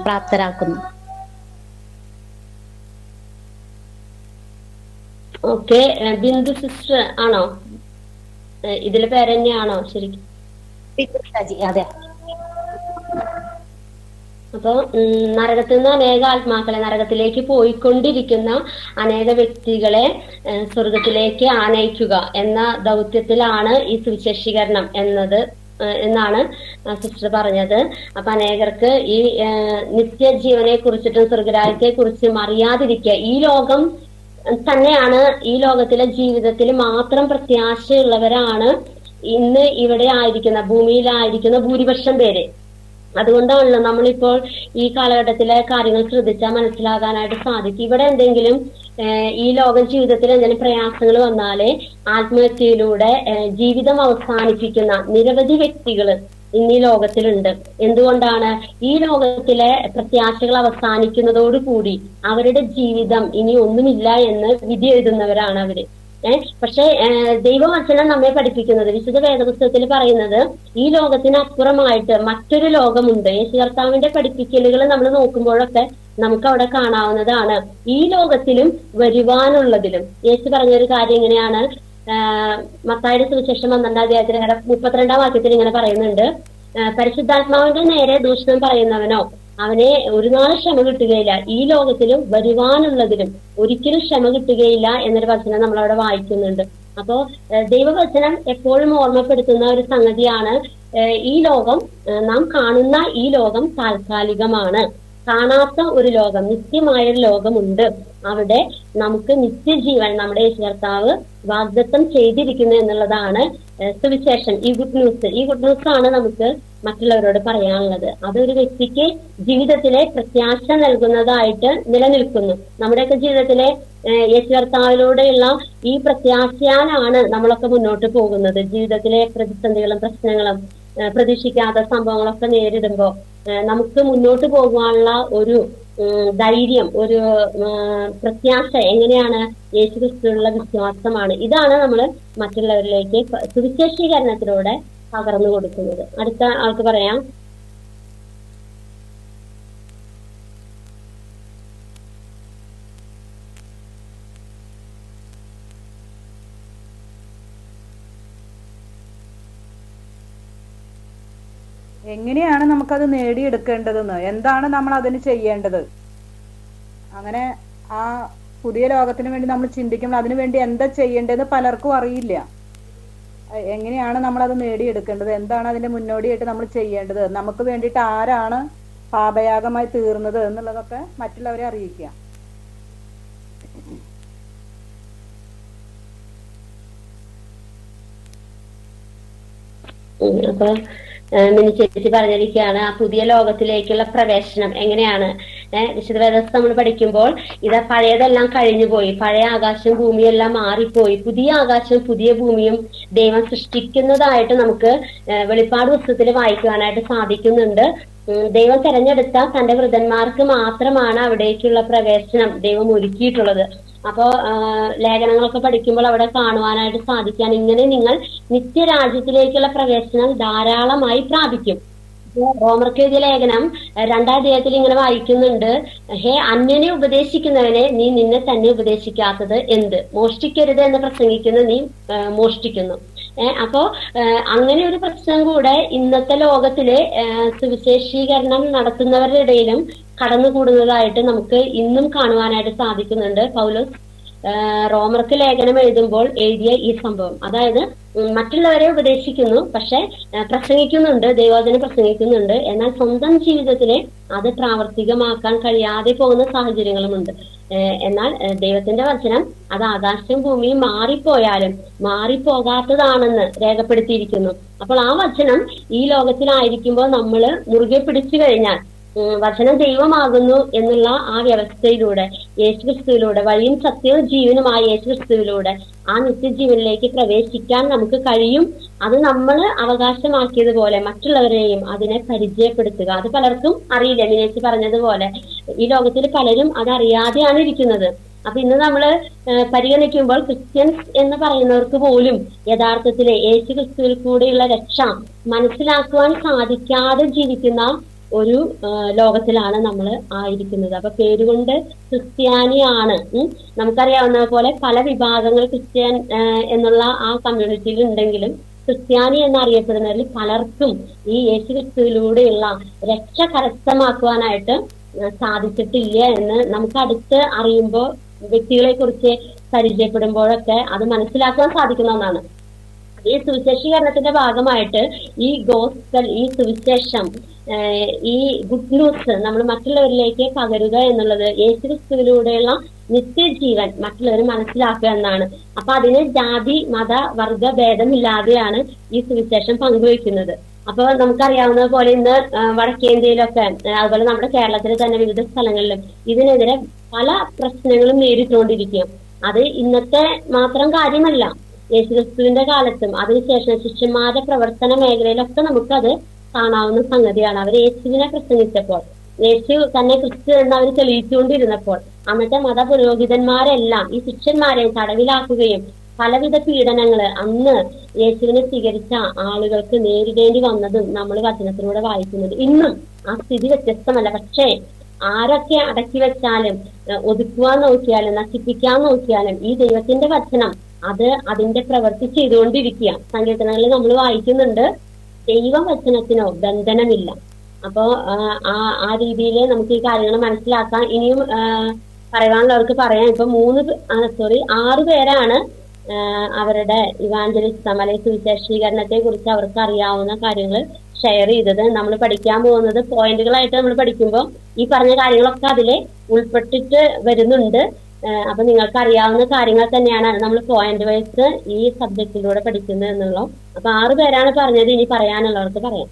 പ്രാപ്തരാക്കുന്നു. ഓക്കെ, ബിന്ദു സിസ്റ്റർ ആണോ? ഇതിലെ പേരെന്നെയാണോ ശരിക്കും? അതെ. അപ്പൊ നരകത്തിൽ നിന്ന് അനേക ആത്മാക്കളെ, നരകത്തിലേക്ക് പോയിക്കൊണ്ടിരിക്കുന്ന അനേക വ്യക്തികളെ സ്വർഗത്തിലേക്ക് ആനയിക്കുക എന്ന ദൗത്യത്തിലാണ് ഈ സുവിശേഷീകരണം എന്നാണ് സിസ്റ്റർ പറഞ്ഞത്. അപ്പൊ അനേകർക്ക് ഈ നിത്യജീവനെ കുറിച്ചിട്ടും സ്വർഗരാജ്യത്തെ കുറിച്ചും അറിയാതിരിക്കുക, ഈ ലോകം തന്നെയാണ്, ഈ ലോകത്തിലെ ജീവിതത്തിൽ മാത്രം പ്രത്യാശയുള്ളവരാണ് ഇന്ന് ഇവിടെ ആയിരിക്കുന്ന, ഭൂമിയിലായിരിക്കുന്ന ഭൂരിപക്ഷം പേര്. അതുകൊണ്ടാണല്ലോ നമ്മളിപ്പോൾ ഈ കാലഘട്ടത്തിലെ കാര്യങ്ങൾ ശ്രദ്ധിച്ചാൽ മനസ്സിലാകാനായിട്ട് സാധിക്കും. ഇവിടെ എന്തെങ്കിലും ഈ ലോക ജീവിതത്തിൽ എന്തെങ്കിലും പ്രയാസങ്ങൾ വന്നാല് ആത്മഹത്യയിലൂടെ ജീവിതം അവസാനിപ്പിക്കുന്ന നിരവധി വ്യക്തികൾ ഇന്ന് ഈ ലോകത്തിലുണ്ട്. എന്തുകൊണ്ടാണ്? ഈ ലോകത്തിലെ പ്രത്യാശകൾ അവസാനിക്കുന്നതോടുകൂടി അവരുടെ ജീവിതം ഇനി ഒന്നുമില്ല എന്ന് വിധി എഴുതുന്നവരാണ് അവര്. പക്ഷെ ദൈവവചനം നമ്മെ പഠിപ്പിക്കുന്നത്, വിശുദ്ധ വേദപുസ്തകത്തിൽ പറയുന്നത്, ഈ ലോകത്തിന് അപ്പുറമായിട്ട് മറ്റൊരു ലോകമുണ്ട്. യേശു കർത്താവിന്റെ പഠിപ്പിക്കലുകൾ നമ്മൾ നോക്കുമ്പോഴൊക്കെ നമുക്ക് അവിടെ കാണാവുന്നതാണ്. ഈ ലോകത്തിലും വരുവാനുള്ളതിലും യേശു പറഞ്ഞൊരു കാര്യം ഇങ്ങനെയാണ്. മത്തായിയുടെ സുവിശേഷം 12-ാം അധ്യായത്തിൽ 32-ാം വാക്യത്തിൽ ഇങ്ങനെ പറയുന്നുണ്ട്, പരിശുദ്ധാത്മാവിന്റെ നേരെ ദൂഷണം പറയുന്നവനോ അവനെ ഒരു നാളും ക്ഷമ കിട്ടുകയില്ല, ഈ ലോകത്തിലും വരുവാനുള്ളതിലും ഒരിക്കലും ക്ഷമ കിട്ടുകയില്ല എന്നൊരു വചനം നമ്മളവിടെ വായിക്കുന്നുണ്ട്. അപ്പോ ദൈവവചനം എപ്പോഴും ഓർമ്മപ്പെടുത്തുന്ന ഒരു സംഗതിയാണ്, ഈ ലോകം, നാം കാണുന്ന ഈ ലോകം താൽക്കാലികമാണ്. കാണാത്ത ഒരു ലോകം, നിത്യമായൊരു ലോകമുണ്ട്. അവിടെ നമുക്ക് നിത്യജീവൻ നമ്മുടെ യേശു കർത്താവ് വാഗ്ദത്തം ചെയ്തിരിക്കുന്നു എന്നുള്ളതാണ് സുവിശേഷം, ഈ ഗുഡ് ന്യൂസ്. ഈ ഗുഡ് ന്യൂസ് ആണ് നമുക്ക് മറ്റുള്ളവരോട് പറയാനുള്ളത്. അതൊരു വ്യക്തിക്ക് ജീവിതത്തിലെ പ്രത്യാശ നൽകുന്നതായിട്ട് നിലനിൽക്കുന്നു. നമ്മുടെയൊക്കെ ജീവിതത്തിലെ യേശു കർത്താവിലൂടെയുള്ള ഈ പ്രത്യാശയാലാണ് നമ്മളൊക്കെ മുന്നോട്ട് പോകുന്നത്. ജീവിതത്തിലെ പ്രതിസന്ധികളും പ്രശ്നങ്ങളും പ്രതീക്ഷിക്കാത്ത സംഭവങ്ങളൊക്കെ നേരിടുമ്പോൾ നമുക്ക് മുന്നോട്ട് പോകുവാനുള്ള ഒരു ധൈര്യം, ഒരു പ്രത്യാശ എങ്ങനെയാണ്? യേശു ക്രിസ്തുവിലുള്ള വിശ്വാസമാണ്. ഇതാണ് നമ്മൾ മറ്റുള്ളവരിലേക്ക് സുവിശേഷീകരണത്തിലൂടെ പകർന്നു കൊടുക്കുന്നത്. അടുത്ത ആൾക്ക് പറയാം. എങ്ങനെയാണ് നമുക്കത് നേടിയെടുക്കേണ്ടതെന്ന്, എന്താണ് നമ്മൾ അതിന് ചെയ്യേണ്ടത്? അങ്ങനെ ആ പുതിയ ലോകത്തിന് വേണ്ടി നമ്മൾ ചിന്തിക്കുമ്പോൾ അതിനു വേണ്ടി എന്താ ചെയ്യേണ്ടതെന്ന് പലർക്കും അറിയില്ല. എങ്ങനെയാണ് നമ്മളത് നേടിയെടുക്കേണ്ടത്? എന്താണ് അതിന്റെ മുന്നോടിയായിട്ട് നമ്മൾ ചെയ്യേണ്ടത്? നമുക്ക് വേണ്ടിയിട്ട് ആരാണ് പാപയാഗമായി തീർന്നത് എന്നുള്ളതൊക്കെ മറ്റുള്ളവരെ അറിയിക്കുക. അപ്പൊ മിനി ചേച്ചി പറഞ്ഞിരിക്കുകയാണ് ആ പുതിയ ലോകത്തിലേക്കുള്ള പ്രവേശനം എങ്ങനെയാണ്. വിശുദ്ധ വേദപുസ്തകം നമ്മൾ പഠിക്കുമ്പോൾ ഇത് പഴയതെല്ലാം കഴിഞ്ഞുപോയി, പഴയ ആകാശവും ഭൂമിയും എല്ലാം മാറിപ്പോയി, പുതിയ ആകാശവും പുതിയ ഭൂമിയും ദൈവം സൃഷ്ടിക്കുന്നതായിട്ട് നമുക്ക് വെളിപ്പാട് പുസ്തകത്തിൽ വായിക്കുവാനായിട്ട് സാധിക്കുന്നുണ്ട്. ദൈവം തെരഞ്ഞെടുത്ത തന്റെ വൃതന്മാർക്ക് മാത്രമാണ് അവിടേക്കുള്ള പ്രവേശനം ദൈവം ഒരുക്കിയിട്ടുള്ളത്. അപ്പോ ലേഖനങ്ങളൊക്കെ പഠിക്കുമ്പോൾ അവിടെ കാണുവാനായിട്ട് സാധിക്കാൻ, ഇങ്ങനെ നിങ്ങൾ നിത്യരാജ്യത്തിലേക്കുള്ള പ്രവേശനം ധാരാളമായി പ്രാപിക്കും. റോമർക്ക് എഴുതിയ ലേഖനം 2-ാം അധ്യായത്തിൽ ഇങ്ങനെ വായിക്കുന്നുണ്ട്, ഹേ അന്യനെ ഉപദേശിക്കുന്നവനെ നീ നിന്നെ തന്നെ ഉപദേശിക്കാത്തത് എന്ത്? മോഷ്ടിക്കരുത് എന്ന് പ്രസംഗിക്കുന്ന നീ മോഷ്ടിക്കുന്നു. അപ്പോ അങ്ങനെ ഒരു പ്രശ്നം കൂടെ ഇന്നത്തെ ലോകത്തിലെ സുവിശേഷീകരണം നടത്തുന്നവരുടെ ഇടയിലും കടന്നുകൂടുന്നതായിട്ട് നമുക്ക് ഇന്നും കാണുവാനായിട്ട് സാധിക്കുന്നുണ്ട്. പൗലോസ് റോമർക്ക് ലേഖനം എഴുതുമ്പോൾ എഴുതിയ ഈ സംഭവം, അതായത് മറ്റുള്ളവരെ ഉപദേശിക്കുന്നു, പക്ഷെ പ്രസംഗിക്കുന്നുണ്ട്, ദൈവവചനം പ്രസംഗിക്കുന്നുണ്ട്, എന്നാൽ സ്വന്തം ജീവിതത്തിലെ അത് പ്രാവർത്തികമാക്കാൻ കഴിയാതെ പോകുന്ന സാഹചര്യങ്ങളുമുണ്ട്. എന്നാൽ ദൈവത്തിന്റെ വചനം അത് ആകാശവും ഭൂമിയും മാറിപ്പോയാലും മാറിപ്പോകാത്തതാണെന്ന് രേഖപ്പെടുത്തിയിരിക്കുന്നു. അപ്പോൾ ആ വചനം ഈ ലോകത്തിലായിരിക്കുമ്പോൾ നമ്മൾ മുറുകെ പിടിച്ചു കഴിഞ്ഞാൽ, വചനം ദൈവമാകുന്നു എന്നുള്ള ആ വ്യവസ്ഥയിലൂടെ, യേശുക്രിസ്തുവിലൂടെ, വഴിയും സത്യവും ജീവനുമായ യേശുക്രിസ്തുവിലൂടെ ആ നിത്യജീവനിലേക്ക് പ്രവേശിക്കാൻ നമുക്ക് കഴിയും. അത് നമ്മൾ അവകാശമാക്കിയതുപോലെ മറ്റുള്ളവരെയും അതിനെ പരിചയപ്പെടുത്തുക. അത് പലർക്കും അറിയില്ല. മിനേച്ചി പറഞ്ഞതുപോലെ ഈ ലോകത്തിൽ പലരും അതറിയാതെയാണ് ഇരിക്കുന്നത്. അപ്പൊ ഇന്ന് നമ്മള് പരിഗണിക്കുമ്പോൾ ക്രിസ്ത്യൻസ് എന്ന് പറയുന്നവർക്ക് പോലും യഥാർത്ഥത്തില് യേശുക്രിസ്തുവിൽ കൂടെയുള്ള രക്ഷ മനസ്സിലാക്കുവാൻ സാധിക്കാതെ ജീവിക്കുന്ന ഒരു ലോകത്തിലാണ് നമ്മൾ ആയിരിക്കുന്നത്. അപ്പൊ പേരുകൊണ്ട് ക്രിസ്ത്യാനിയാണ്. നമുക്കറിയാവുന്ന പോലെ പല വിഭാഗങ്ങൾ ക്രിസ്ത്യൻ എന്നുള്ള ആ കമ്മ്യൂണിറ്റിയിൽ ഉണ്ടെങ്കിലും ക്രിസ്ത്യാനി എന്നറിയപ്പെടുന്നവരിൽ പലർക്കും ഈ യേശുക്രിസ്തുവിലൂടെയുള്ള രക്ഷ കരസ്ഥമാക്കുവാനായിട്ട് സാധിച്ചിട്ടില്ല എന്ന് നമുക്ക് അടുത്ത് അറിയുമ്പോൾ, വ്യക്തികളെ കുറിച്ച് പരിചയപ്പെടുമ്പോഴൊക്കെ അത് മനസ്സിലാക്കുവാൻ സാധിക്കുന്ന ഒന്നാണ്. ഈ സുവിശേഷീകരണത്തിന്റെ ഭാഗമായിട്ട് ഈ ഗോസ്പൽ, ഈ സുവിശേഷം, ഈ ഗുഡ് ന്യൂസ് നമ്മൾ മറ്റുള്ളവരിലേക്ക് പകരുക എന്നുള്ളത്, യേശുക്രിസ്തുവിലൂടെയുള്ള നിത്യജീവൻ മറ്റുള്ളവർ മനസ്സിലാക്കുക എന്നാണ്. അപ്പൊ അതിന് ജാതി മത വർഗ ഭേദമില്ലാതെയാണ് ഈ സുവിശേഷം പങ്കുവയ്ക്കുന്നത്. അപ്പൊ നമുക്കറിയാവുന്ന പോലെ ഇന്ന് വടക്കേന്ത്യയിലൊക്കെ, അതുപോലെ നമ്മുടെ കേരളത്തിൽ തന്നെ വിവിധ സ്ഥലങ്ങളിലും ഇതിനെതിരെ പല പ്രശ്നങ്ങളും നേരിട്ടുകൊണ്ടിരിക്കും. അത് ഇന്നത്തെ മാത്രം കാര്യമല്ല, യേശുക്രിസ്തുവിന്റെ കാലത്തും അതിനുശേഷം ശിഷ്യന്മാരുടെ പ്രവർത്തന മേഖലയിലൊക്കെ നമുക്കത് കാണാവുന്ന സംഗതിയാണ്. അവർ യേശുവിനെ പ്രസംഗിച്ചപ്പോൾ, യേശു തന്നെ ക്രിസ്തു എന്ന് അവർ തെളിയിച്ചുകൊണ്ടിരുന്നപ്പോൾ അന്നത്തെ മതപുരോഹിതന്മാരെല്ലാം ഈ ശിഷ്യന്മാരെ തടവിലാക്കുകയും പലവിധ പീഡനങ്ങള് അന്ന് യേശുവിനെ സ്വീകരിച്ച ആളുകൾക്ക് നേരിടേണ്ടി വന്നതും നമ്മൾ വചനത്തിലൂടെ വായിക്കുന്നത്. ഇന്നും ആ സ്ഥിതി വ്യത്യസ്തമല്ല. പക്ഷേ ആരൊക്കെ അടക്കി വെച്ചാലും ഒതുക്കുവാൻ നോക്കിയാലും നശിപ്പിക്കാൻ നോക്കിയാലും ഈ ദൈവത്തിന്റെ വചനം അത് അതിന്റെ പ്രവൃത്തി ചെയ്തുകൊണ്ടിരിക്കുക. സങ്കീർത്തനങ്ങളിൽ നമ്മൾ വായിക്കുന്നുണ്ട്, ദൈവവചനത്തിനോ ബന്ധനമില്ല. അപ്പോ ആ രീതിയിൽ നമുക്ക് ഈ കാര്യങ്ങൾ മനസ്സിലാക്കാം. ഇനിയും പറയാനുള്ളവർക്ക് പറയാം. ഇപ്പൊ 6 പേരാണ് അവരുടെ ഇവാഞ്ചലിസം അല്ലെങ്കിൽ സുവിശേഷീകരണത്തെ കുറിച്ച് അവർക്ക് അറിയാവുന്ന കാര്യങ്ങൾ ഷെയർ ചെയ്തത്. നമ്മൾ പഠിക്കാൻ പോകുന്നത് പോയിന്റുകളായിട്ട് നമ്മൾ പഠിക്കുമ്പോൾ ഈ പറഞ്ഞ കാര്യങ്ങളൊക്കെ അതിലെ ഉൾപ്പെട്ടിട്ട് വരുന്നുണ്ട്. അപ്പൊ നിങ്ങൾക്ക് അറിയാവുന്ന കാര്യങ്ങൾ തന്നെയാണ് നമ്മൾ പോയിന്റ് വൈസ് ഈ സബ്ജക്റ്റിലൂടെ പഠിക്കുന്നത് എന്നുള്ളൂ. അപ്പൊ 6 പേരാണ് പറഞ്ഞത്. ഇനി പറയാനുള്ളവർക്ക് പറയാം.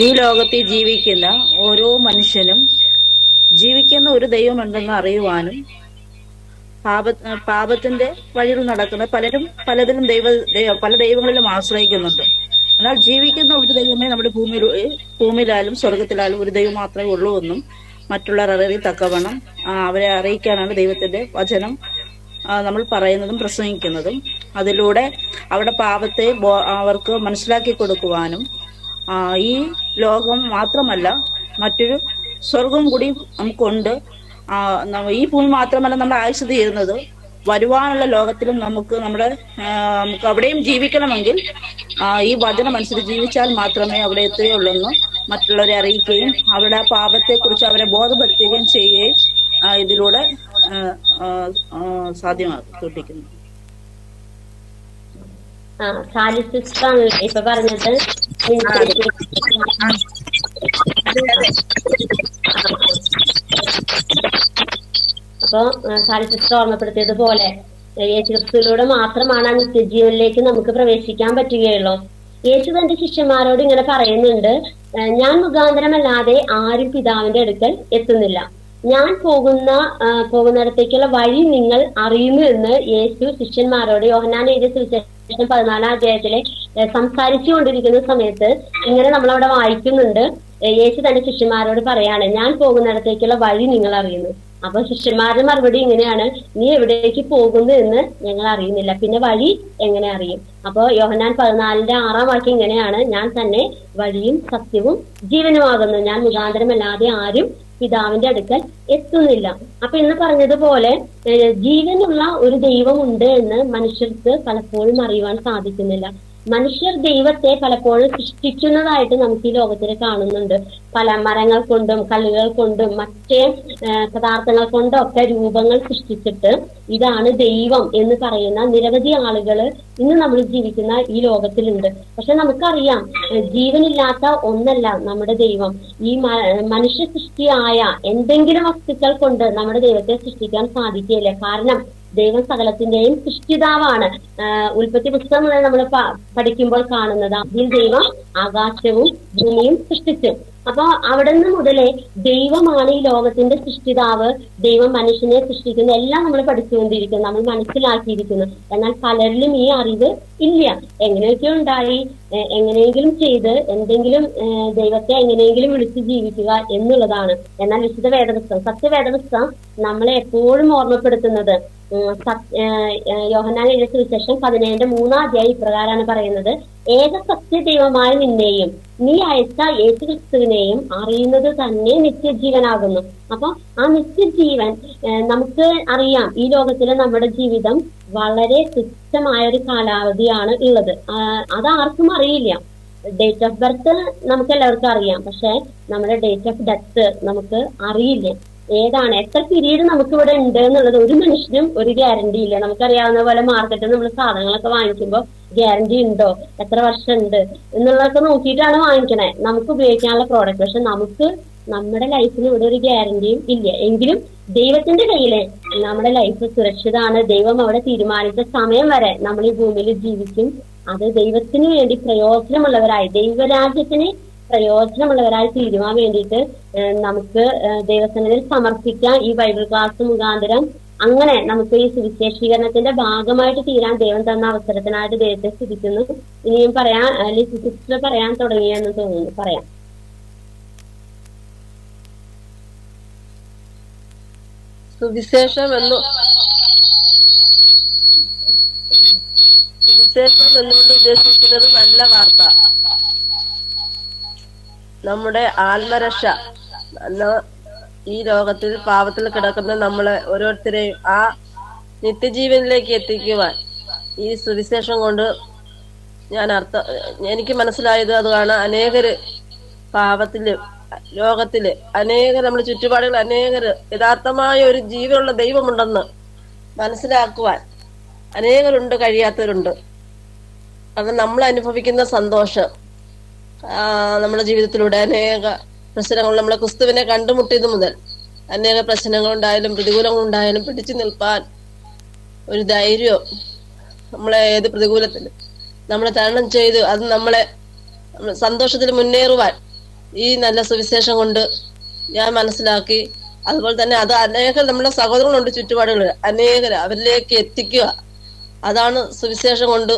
ഈ ലോകത്തിൽ ജീവിക്കുന്ന ഓരോ മനുഷ്യനും ജീവിക്കുന്ന ഒരു ദൈവമുണ്ടെന്ന് അറിയുവാനും പാപത്തിന്റെ വഴിയിൽ നടക്കുന്ന പലരും പലതിലും പല ദൈവങ്ങളിലും ആശ്രയിക്കുന്നുണ്ട്. എന്നാൽ ജീവിക്കുന്ന ഒരു ദൈവമേ നമ്മുടെ ഭൂമിയിലായാലും സ്വർഗത്തിലായാലും ഒരു ദൈവം മാത്രമേ ഉള്ളൂ എന്നും മറ്റുള്ളവർ അറിയത്തക്കവണ്ണം അവരെ അറിയിക്കാനാണ് ദൈവത്തിന്റെ വചനം നമ്മൾ പറയുന്നതും പ്രസംഗിക്കുന്നതും. അതിലൂടെ അവരുടെ പാപത്തെ അവർക്ക് മനസ്സിലാക്കി കൊടുക്കുവാനും ഈ ലോകം മാത്രമല്ല മറ്റൊരു സ്വർഗം കൂടി നമുക്കുണ്ട്. ഈ ഭൂമി മാത്രമല്ല നമ്മുടെ ആയുസ് തീരുന്നത്, വരുവാനുള്ള ലോകത്തിലും നമുക്ക് അവിടെയും ജീവിക്കണമെങ്കിൽ ഈ വചനം അനുസരിച്ച് ജീവിച്ചാൽ മാത്രമേ അവിടെ എത്തുകയുള്ളൂ മറ്റുള്ളവരെ അറിയിക്കുകയും അവരുടെ പാപത്തെക്കുറിച്ച് അവരെ ബോധപ്പെടുത്തുകയും ചെയ്യുകയും ഇതിലൂടെ സാധ്യമാക്കിക്കൊണ്ടിരിക്കുന്നു. ഇപ്പൊ പറഞ്ഞത് അപ്പൊ സാലിസിസ്റ്റർ ഓർമ്മപ്പെടുത്തിയതുപോലെ യേശുക്രിസ്തുവിലൂടെ മാത്രമാണ് ആ നിത്യജീവനിലേക്ക് നമുക്ക് പ്രവേശിക്കാൻ പറ്റുകയുള്ളൂ. യേശു തന്റെ ശിഷ്യന്മാരോട് ഇങ്ങനെ പറയുന്നുണ്ട്, ഞാൻ മുഖാന്തരമല്ലാതെ ആരും പിതാവിന്റെ അടുക്കൽ എത്തുന്നില്ല. ഞാൻ പോകുന്നിടത്തേക്കുള്ള വഴി നിങ്ങൾ അറിയുന്നു എന്ന് യേശു ശിഷ്യന്മാരോട് യോഹന്നാൻ എഴുതിയ സുവിശേഷം 14-ാം അധ്യായത്തിലെ സംസാരിച്ചു കൊണ്ടിരിക്കുന്ന സമയത്ത് ഇങ്ങനെ നമ്മളവിടെ വായിക്കുന്നുണ്ട്. യേശു തന്റെ ശിഷ്യന്മാരോട് പറയാണ്, ഞാൻ പോകുന്നിടത്തേക്കുള്ള വഴി നിങ്ങൾ അറിയുന്നു. അപ്പൊ ശിഷ്യന്മാരുടെ മറുപടി ഇങ്ങനെയാണ്, നീ എവിടേക്ക് പോകുന്നു എന്ന് ഞങ്ങൾ അറിയുന്നില്ല, പിന്നെ വഴി എങ്ങനെ അറിയും? അപ്പൊ യോഹന്നാൻ 14:6 ഇങ്ങനെയാണ്, ഞാൻ തന്നെ വഴിയും സത്യവും ജീവനുമാകുന്നു, ഞാൻ മുഖാന്തരമല്ലാതെ ആരും പിതാവിന്റെ അടുക്കൽ എത്തുന്നില്ല. അപ്പൊ ഇന്ന് പറഞ്ഞതുപോലെ ജീവനുള്ള ഒരു ദൈവമുണ്ട് എന്ന് മനുഷ്യർക്ക് പലപ്പോഴും അറിയുവാൻ സാധിക്കുന്നില്ല. മനുഷ്യർ ദൈവത്തെ പലപ്പോഴും സൃഷ്ടിക്കുന്നതായിട്ട് നമുക്ക് ഈ ലോകത്തിൽ കാണുന്നുണ്ട്. പല മരങ്ങൾ കൊണ്ടും കല്ലുകൾ കൊണ്ടും മറ്റേ പദാർത്ഥങ്ങൾ കൊണ്ടും ഒക്കെ രൂപങ്ങൾ സൃഷ്ടിച്ചിട്ട് ഇതാണ് ദൈവം എന്ന് പറയുന്ന നിരവധി ആളുകൾ ഇന്ന് നമ്മൾ ജീവിക്കുന്ന ഈ ലോകത്തിലുണ്ട്. പക്ഷെ നമുക്കറിയാം, ജീവനില്ലാത്ത ഒന്നല്ല നമ്മുടെ ദൈവം. ഈ മനുഷ്യ സൃഷ്ടിയായ എന്തെങ്കിലും വസ്തുക്കൾ കൊണ്ട് നമ്മുടെ ദൈവത്തെ സൃഷ്ടിക്കാൻ സാധിക്കുകയില്ല. കാരണം ദൈവം സകലത്തിന്റെയും സൃഷ്ടിതാവാണ്. ഉൽപ്പത്തി പുസ്തകം നമ്മൾ പഠിക്കുമ്പോൾ കാണുന്നത്, അതിൽ ദൈവം ആകാശവും ഭൂമിയും സൃഷ്ടിച്ചു. അപ്പൊ അവിടെ നിന്ന് മുതലേ ദൈവമാണ് ഈ ലോകത്തിന്റെ സൃഷ്ടിതാവ്. ദൈവം മനുഷ്യനെ സൃഷ്ടിക്കുന്ന എല്ലാം നമ്മൾ പഠിച്ചുകൊണ്ടിരിക്കുന്നു, നമ്മൾ മനസ്സിലാക്കിയിരിക്കുന്നു. എന്നാൽ പലരിലും ഈ അറിവ് ഇല്ല. എങ്ങനെയൊക്കെ ഉണ്ടായി, എങ്ങനെയെങ്കിലും ചെയ്ത് എന്തെങ്കിലും ദൈവത്തെ എങ്ങനെയെങ്കിലും വിളിച്ച് ജീവിക്കുക എന്നുള്ളതാണ്. എന്നാൽ വിശുദ്ധ വേദപുസ്തകം, സത്യവേദപുസ്തകം നമ്മളെ എപ്പോഴും ഓർമ്മപ്പെടുത്തുന്നത്, യോഹന്നാൻ എഴുതിയ സുവിശേഷം 17:3 ഇപ്രകാരമാണ് പറയുന്നത്, ഏക സത്യ ദൈവമായ നിന്നെയും നീ അയച്ച യേശു ക്രിസ്തുവിനെയും അറിയുന്നത് തന്നെ നിത്യജീവനാകുന്നു. അപ്പൊ ആ നിത്യജീവൻ നമുക്ക് അറിയാം. ഈ ലോകത്തിലെ നമ്മുടെ ജീവിതം വളരെ തുച്ഛമായ ഒരു കാലാവധിയാണ് ഉള്ളത്. അതാർക്കും അറിയില്ല. ഡേറ്റ് ഓഫ് ബർത്ത് നമുക്ക് എല്ലാവർക്കും അറിയാം, പക്ഷെ നമ്മുടെ ഡേറ്റ് ഓഫ് ഡെത്ത് നമുക്ക് അറിയില്ല. ഏതാണ്, എത്ര പീരീഡ് നമുക്ക് ഇവിടെ ഉണ്ട് എന്നുള്ളത് ഒരു മനുഷ്യനും ഒരു ഗ്യാരണ്ടി ഇല്ല. നമുക്കറിയാവുന്ന പോലെ മാർക്കറ്റിൽ നമ്മൾ സാധനങ്ങളൊക്കെ വാങ്ങിക്കുമ്പോൾ ഗ്യാരണ്ടി ഉണ്ടോ, എത്ര വർഷം ഉണ്ട് എന്നുള്ളതൊക്കെ നോക്കിയിട്ടാണ് വാങ്ങിക്കണേ നമുക്ക് ഉപയോഗിക്കാനുള്ള പ്രോഡക്റ്റ്. പക്ഷെ നമുക്ക് നമ്മുടെ ലൈഫിന് ഇവിടെ ഒരു ഗ്യാരണ്ടിയും ഇല്ല. എങ്കിലും ദൈവത്തിന്റെ കയ്യില് നമ്മുടെ ലൈഫ് സുരക്ഷിതമാണ്. ദൈവം അവിടെ തീരുമാനിച്ച സമയം വരെ നമ്മൾ ഈ ഭൂമിയിൽ ജീവിക്കും. അത് ദൈവത്തിന് വേണ്ടി പ്രയോജനമുള്ളവരായി, ദൈവരാജ്യത്തിന് പ്രയോജനമുള്ളവരായി തീരുവാൻ വേണ്ടിയിട്ട് നമുക്ക് ദൈവസന്നിധിയിൽ സമർപ്പിക്കാം. ഈ ബൈബിൾ ക്ലാസ് മുഖാന്തരം അങ്ങനെ നമുക്ക് ഈ സുവിശേഷീകരണത്തിന്റെ ഭാഗമായിട്ട് തീരാൻ ദൈവം തന്ന അവസരത്തിനായിട്ട് ദൈവത്തെ സ്തുതിക്കുന്നു. ഇനിയും പറയാൻ സിസ്റ്റർ പറയാൻ തുടങ്ങിയെന്ന് തോന്നുന്നു. പറയാം. സുവിശേഷം എന്നുകൊണ്ട് ഉദ്ദേശിക്കുന്നത് നല്ല വാർത്ത, നമ്മുടെ ആത്മരക്ഷ. ഈ ലോകത്തിൽ പാപത്തിൽ കിടക്കുന്ന നമ്മളെ ഓരോരുത്തരെയും ആ നിത്യജീവനിലേക്ക് എത്തിക്കുവാൻ ഈ സുവിശേഷം കൊണ്ട് എനിക്ക് മനസ്സിലായത് അതാണ്. അനേകര് പാപത്തില്, ലോകത്തില് അനേകർ, നമ്മുടെ ചുറ്റുപാടുകൾ അനേകര് യഥാർത്ഥമായ ഒരു ജീവനുള്ള ദൈവമുണ്ടെന്ന് മനസ്സിലാക്കുവാൻ അനേകരുണ്ട്, കഴിയാത്തവരുണ്ട്. കാരണം നമ്മൾ അനുഭവിക്കുന്ന സന്തോഷം, നമ്മുടെ ജീവിതത്തിലൂടെ അനേക പ്രശ്നങ്ങൾ, നമ്മളെ ക്രിസ്തുവിനെ കണ്ടുമുട്ടിയത് മുതൽ അനേക പ്രശ്നങ്ങളുണ്ടായാലും പ്രതികൂലങ്ങളുണ്ടായാലും പിടിച്ചു നിൽപ്പാൻ ഒരു ധൈര്യവും, നമ്മളെ ഏത് പ്രതികൂലത്തിലും നമ്മളെ തരണം ചെയ്ത് അത് നമ്മളെ സന്തോഷത്തിൽ മുന്നേറുവാൻ ഈ നല്ല സുവിശേഷം കൊണ്ട് ഞാൻ മനസ്സിലാക്കി. അതുപോലെ തന്നെ അത് അനേകം നമ്മുടെ സഹോദരങ്ങളുണ്ട് ചുറ്റുപാടുകൾ, അനേകർ അവരിലേക്ക് എത്തിക്കുക. അതാണ് സുവിശേഷം കൊണ്ട്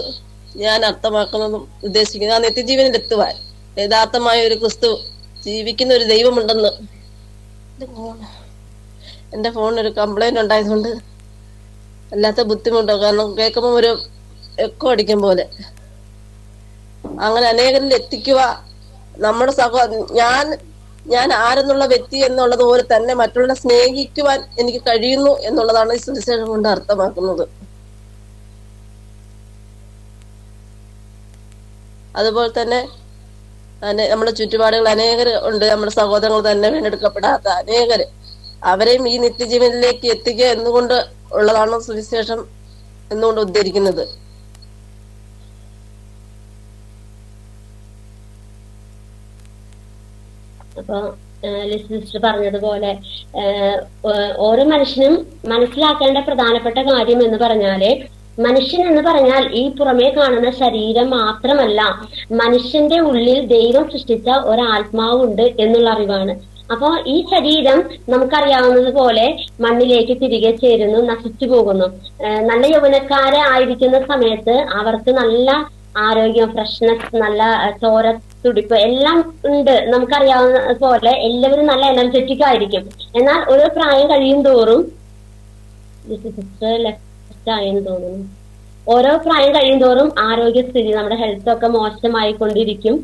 ഞാൻ അർത്ഥമാക്കുന്നതും ഉദ്ദേശിക്കുന്നത്. ആ നിത്യജീവനിൽ എത്തുവാൻ യഥാർത്ഥമായ ഒരു ക്രിസ്തു ജീവിക്കുന്ന ഒരു ദൈവമുണ്ടെന്ന്. എന്റെ ഫോണിനൊരു കംപ്ലൈന്റ് ഉണ്ടായതുകൊണ്ട് അല്ലാത്ത ബുദ്ധിമുട്ടോ, കാരണം കേൾക്കുമ്പോൾ ഒരു എക്കോ അടിക്കും പോലെ. അങ്ങനെ അനേകരിൽ എത്തിക്കുക. നമ്മുടെ ഞാൻ ആരെന്നുള്ള വ്യക്തി എന്നുള്ളത് പോലെ തന്നെ മറ്റുള്ള സ്നേഹിക്കുവാൻ എനിക്ക് കഴിയുന്നു എന്നുള്ളതാണ് ഈ സുവിശേഷം കൊണ്ട് അർത്ഥമാക്കുന്നത്. അതുപോലെ തന്നെ നമ്മുടെ ചുറ്റുപാടുകൾ അനേകർ ഉണ്ട്, നമ്മുടെ സഹോദരങ്ങൾ തന്നെ വീണ്ടെടുക്കപ്പെടാത്ത അനേകര്, അവരെയും ഈ നിത്യജീവനിലേക്ക് എത്തിക്കുക എന്നുകൊണ്ട് ഉള്ളതാണ് സുവിശേഷം എന്നുകൊണ്ട് ഉദ്ദേശിക്കുന്നത്. അപ്പൊ സിസ്റ്റർ പറഞ്ഞതുപോലെ ഓരോ മനുഷ്യനും മനസ്സിലാക്കേണ്ട പ്രധാനപ്പെട്ട കാര്യം എന്ന് പറഞ്ഞാല്, മനുഷ്യൻ എന്ന് പറഞ്ഞാൽ ഈ പുറമേ കാണുന്ന ശരീരം മാത്രമല്ല, മനുഷ്യന്റെ ഉള്ളിൽ ദൈവം സൃഷ്ടിച്ച ഒരാത്മാവുണ്ട് എന്നുള്ള അറിവാണ്. അപ്പൊ ഈ ശരീരം നമുക്കറിയാവുന്നതുപോലെ മണ്ണിലേക്ക് തിരികെ ചേരുന്നു, നശിച്ചു പോകുന്നു. നല്ല യൗവനക്കാരെ ആയിരിക്കുന്ന സമയത്ത് അവർക്ക് നല്ല ആരോഗ്യം, ഫ്രഷ്നെസ്, നല്ല ചോര തുടിപ്പ് എല്ലാം ഉണ്ട്. നമുക്കറിയാവുന്ന പോലെ എല്ലാവരും നല്ല എനർജറ്റിക് ആയിരിക്കും. എന്നാൽ ഓരോ പ്രായം കഴിയും തോറും ആയെന്ന് തോന്നുന്നു, ഓരോ പ്രായം കഴിയും തോറും ആരോഗ്യസ്ഥിതി, നമ്മുടെ ഹെൽത്ത് ഒക്കെ മോശമായിക്കൊണ്ടിരിക്കും.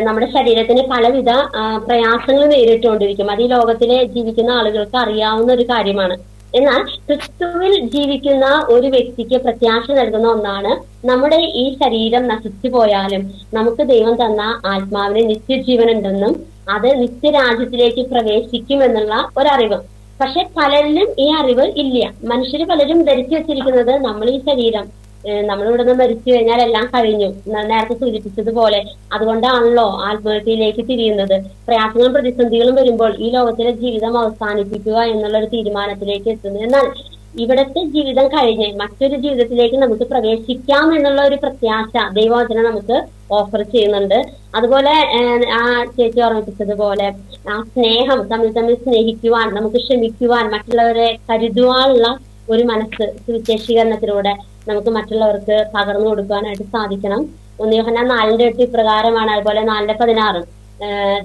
നമ്മുടെ ശരീരത്തിന് പലവിധ പ്രയാസങ്ങൾ നേരിട്ടുകൊണ്ടിരിക്കും. അത് ഈ ലോകത്തിലെ ജീവിക്കുന്ന ആളുകൾക്ക് അറിയാവുന്ന ഒരു കാര്യമാണ്. എന്നാൽ ക്രിസ്തുവിൽ ജീവിക്കുന്ന ഒരു വ്യക്തിക്ക് പ്രത്യാശ നൽകുന്ന ഒന്നാണ്, നമ്മുടെ ഈ ശരീരം നശിച്ചു പോയാലും നമുക്ക് ദൈവം തന്ന ആത്മാവിന് നിത്യജീവൻ ഉണ്ടെന്നും അത് നിത്യരാജ്യത്തിലേക്ക് പ്രവേശിക്കുമെന്നുള്ള ഒരറിവ്. പക്ഷെ പലരിലും ഈ അറിവ് ഇല്ല. മനുഷ്യര് പലരും ധരിച്ചു വെച്ചിരിക്കുന്നത് നമ്മൾ ഈ ശരീരം, നമ്മളിവിടെ നിന്ന് മരിച്ചു കഴിഞ്ഞാൽ എല്ലാം കഴിഞ്ഞു, നേരത്തെ സൂചിപ്പിച്ചതുപോലെ. അതുകൊണ്ടാണല്ലോ ആത്മഹത്യയിലേക്ക് തിരിയുന്നത്. പ്രയാസങ്ങളും പ്രതിസന്ധികളും വരുമ്പോൾ ഈ ലോകത്തിലെ ജീവിതം അവസാനിപ്പിക്കുക എന്നുള്ള ഒരു തീരുമാനത്തിലേക്ക് എത്തുന്നു. എന്നാൽ ഇവിടത്തെ ജീവിതം കഴിഞ്ഞ് മറ്റൊരു ജീവിതത്തിലേക്ക് നമുക്ക് പ്രവേശിക്കാം എന്നുള്ള ഒരു പ്രത്യാശ ദൈവവചനം നമുക്ക് ഓഫർ ചെയ്യുന്നുണ്ട്. അതുപോലെ ആ ചേച്ചി ഓർമ്മിപ്പിച്ചതുപോലെ ആ സ്നേഹം, തമ്മിൽ തമ്മിൽ സ്നേഹിക്കുവാൻ, നമുക്ക് ക്ഷമിക്കുവാൻ, മറ്റുള്ളവരെ കരുതുവാനുള്ള ഒരു മനസ്സ് സുവിശേഷീകരണത്തിലൂടെ നമുക്ക് മറ്റുള്ളവർക്ക് പകർന്നു കൊടുക്കാനായിട്ട് സാധിക്കണം. 1 യോഹന്നാൻ 4:8 ഇപ്രകാരമാണ്. അതുപോലെ 4:16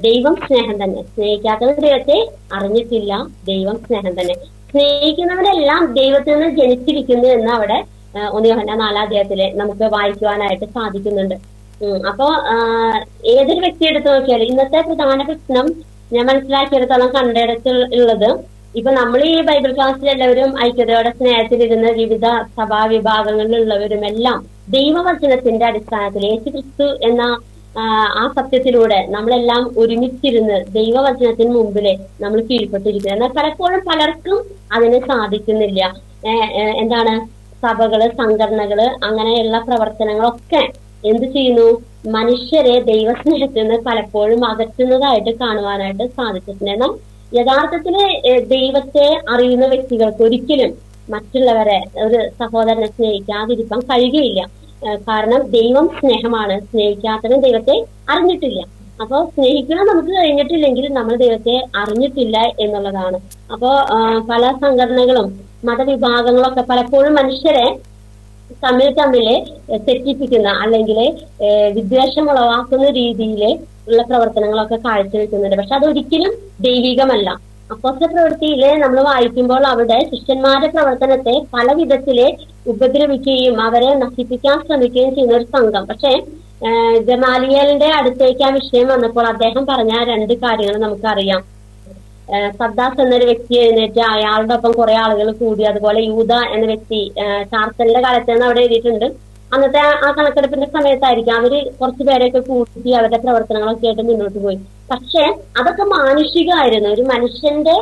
ദൈവം സ്നേഹം തന്നെ, സ്നേഹിക്കാത്തവൻ ദൈവത്തെ അറിഞ്ഞിട്ടില്ല, ദൈവം സ്നേഹം തന്നെ. സ്നേഹിക്കുന്നവരെല്ലാം ദൈവത്തിൽ നിന്ന് ജനിച്ചിരിക്കുന്നു എന്ന് അവിടെ 1 യോഹന്നാൻ 4:4 നമുക്ക് വായിക്കുവാനായിട്ട് സാധിക്കുന്നുണ്ട്. അപ്പോ ഏതൊരു വ്യക്തി എടുത്തു നോക്കിയാലും ഇന്നത്തെ പ്രധാന പ്രശ്നം ഞാൻ മനസ്സിലാക്കിയെടുത്തോളം കണ്ടെടുത്തുള്ളത്, ഇപ്പൊ നമ്മൾ ഈ ബൈബിൾ ക്ലാസ്സിൽ എല്ലാവരും ഐക്യതയോടെ സ്നേഹത്തിലിരുന്ന് വിവിധ സഭാ വിഭാഗങ്ങളിലുള്ളവരും എല്ലാം ദൈവവചനത്തിന്റെ അടിസ്ഥാനത്തിൽ യേശുക്രിസ്തു എന്ന ആ സത്യത്തിലൂടെ നമ്മളെല്ലാം ഒരുമിച്ചിരുന്ന് ദൈവവചനത്തിന് മുമ്പില് നമ്മൾ കീഴ്പ്പെട്ടിരിക്കുന്നത്. എന്നാൽ പലപ്പോഴും പലർക്കും അതിന് സാധിക്കുന്നില്ല. എന്താണ്, സഭകള്, സംഘടനകള്, അങ്ങനെയുള്ള പ്രവർത്തനങ്ങളൊക്കെ എന്ത് ചെയ്യുന്നു, മനുഷ്യരെ ദൈവസ്നേഹത്തിൽ നിന്ന് പലപ്പോഴും അകറ്റുന്നതായിട്ട് കാണുവാനായിട്ട് സാധിച്ചിട്ടുണ്ട്. എന്നാൽ യഥാർത്ഥത്തില് ദൈവത്തെ അറിയുന്ന വ്യക്തികൾക്ക് ഒരിക്കലും മറ്റുള്ളവരെ, ഒരു സഹോദരനെ സ്നേഹിക്കാതിരിക്കാൻ കഴിയുകയില്ല. കാരണം ദൈവം സ്നേഹമാണ്, സ്നേഹിക്കാത്തവൻ ദൈവത്തെ അറിഞ്ഞിട്ടില്ല. അപ്പൊ സ്നേഹിക്കണം നമുക്ക് കഴിഞ്ഞിട്ടില്ലെങ്കിൽ നമ്മൾ ദൈവത്തെ അറിഞ്ഞിട്ടില്ല എന്നുള്ളതാണ്. അപ്പോ പല സംഘടനകളും മതവിഭാഗങ്ങളൊക്കെ പലപ്പോഴും മനുഷ്യരെ തമ്മില് തെറ്റിപ്പിക്കുന്ന അല്ലെങ്കിൽ വിദ്വേഷം ഉളവാക്കുന്ന രീതിയിൽ ഉള്ള പ്രവർത്തനങ്ങളൊക്കെ കാഴ്ചവെക്കുന്നുണ്ട്. പക്ഷെ അതൊരിക്കലും ദൈവികമല്ല. അപ്പോസ്തല പ്രവൃത്തിയില് നമ്മൾ വായിക്കുമ്പോൾ അവിടെ ശിഷ്യന്മാരുടെ പ്രവർത്തനത്തെ പല വിധത്തില് ഉപദ്രവിക്കുകയും അവരെ നശിപ്പിക്കാൻ ശ്രമിക്കുകയും ചെയ്യുന്ന ഒരു സംഘം. പക്ഷെ ഗമാലിയേലിന്റെ അടുത്തേക്ക് ആ വിഷയം വന്നപ്പോൾ അദ്ദേഹം പറഞ്ഞ 2 കാര്യങ്ങൾ നമുക്കറിയാം. സദ്ദാസ് എന്നൊരു വ്യക്തി എഴുന്നേറ്റ് അയാളുടെ ഒപ്പം കുറെ ആളുകൾ കൂടി. അതുപോലെ യൂദ എന്ന വ്യക്തി, ചാർത്തലിന്റെ കാലത്ത് നിന്ന് അവിടെ എഴുതിയിട്ടുണ്ട്. അന്നത്തെ ആ കണക്കെടുപ്പിന്റെ സമയത്തായിരിക്കും അവര് കുറച്ചു പേരെയൊക്കെ കൂട്ടി അവരുടെ പ്രവർത്തനങ്ങളൊക്കെ ആയിട്ട് മുന്നോട്ട് പോയി. പക്ഷെ അതൊക്കെ മാനുഷികമായിരുന്നു. ഒരു മനുഷ്യന്റെ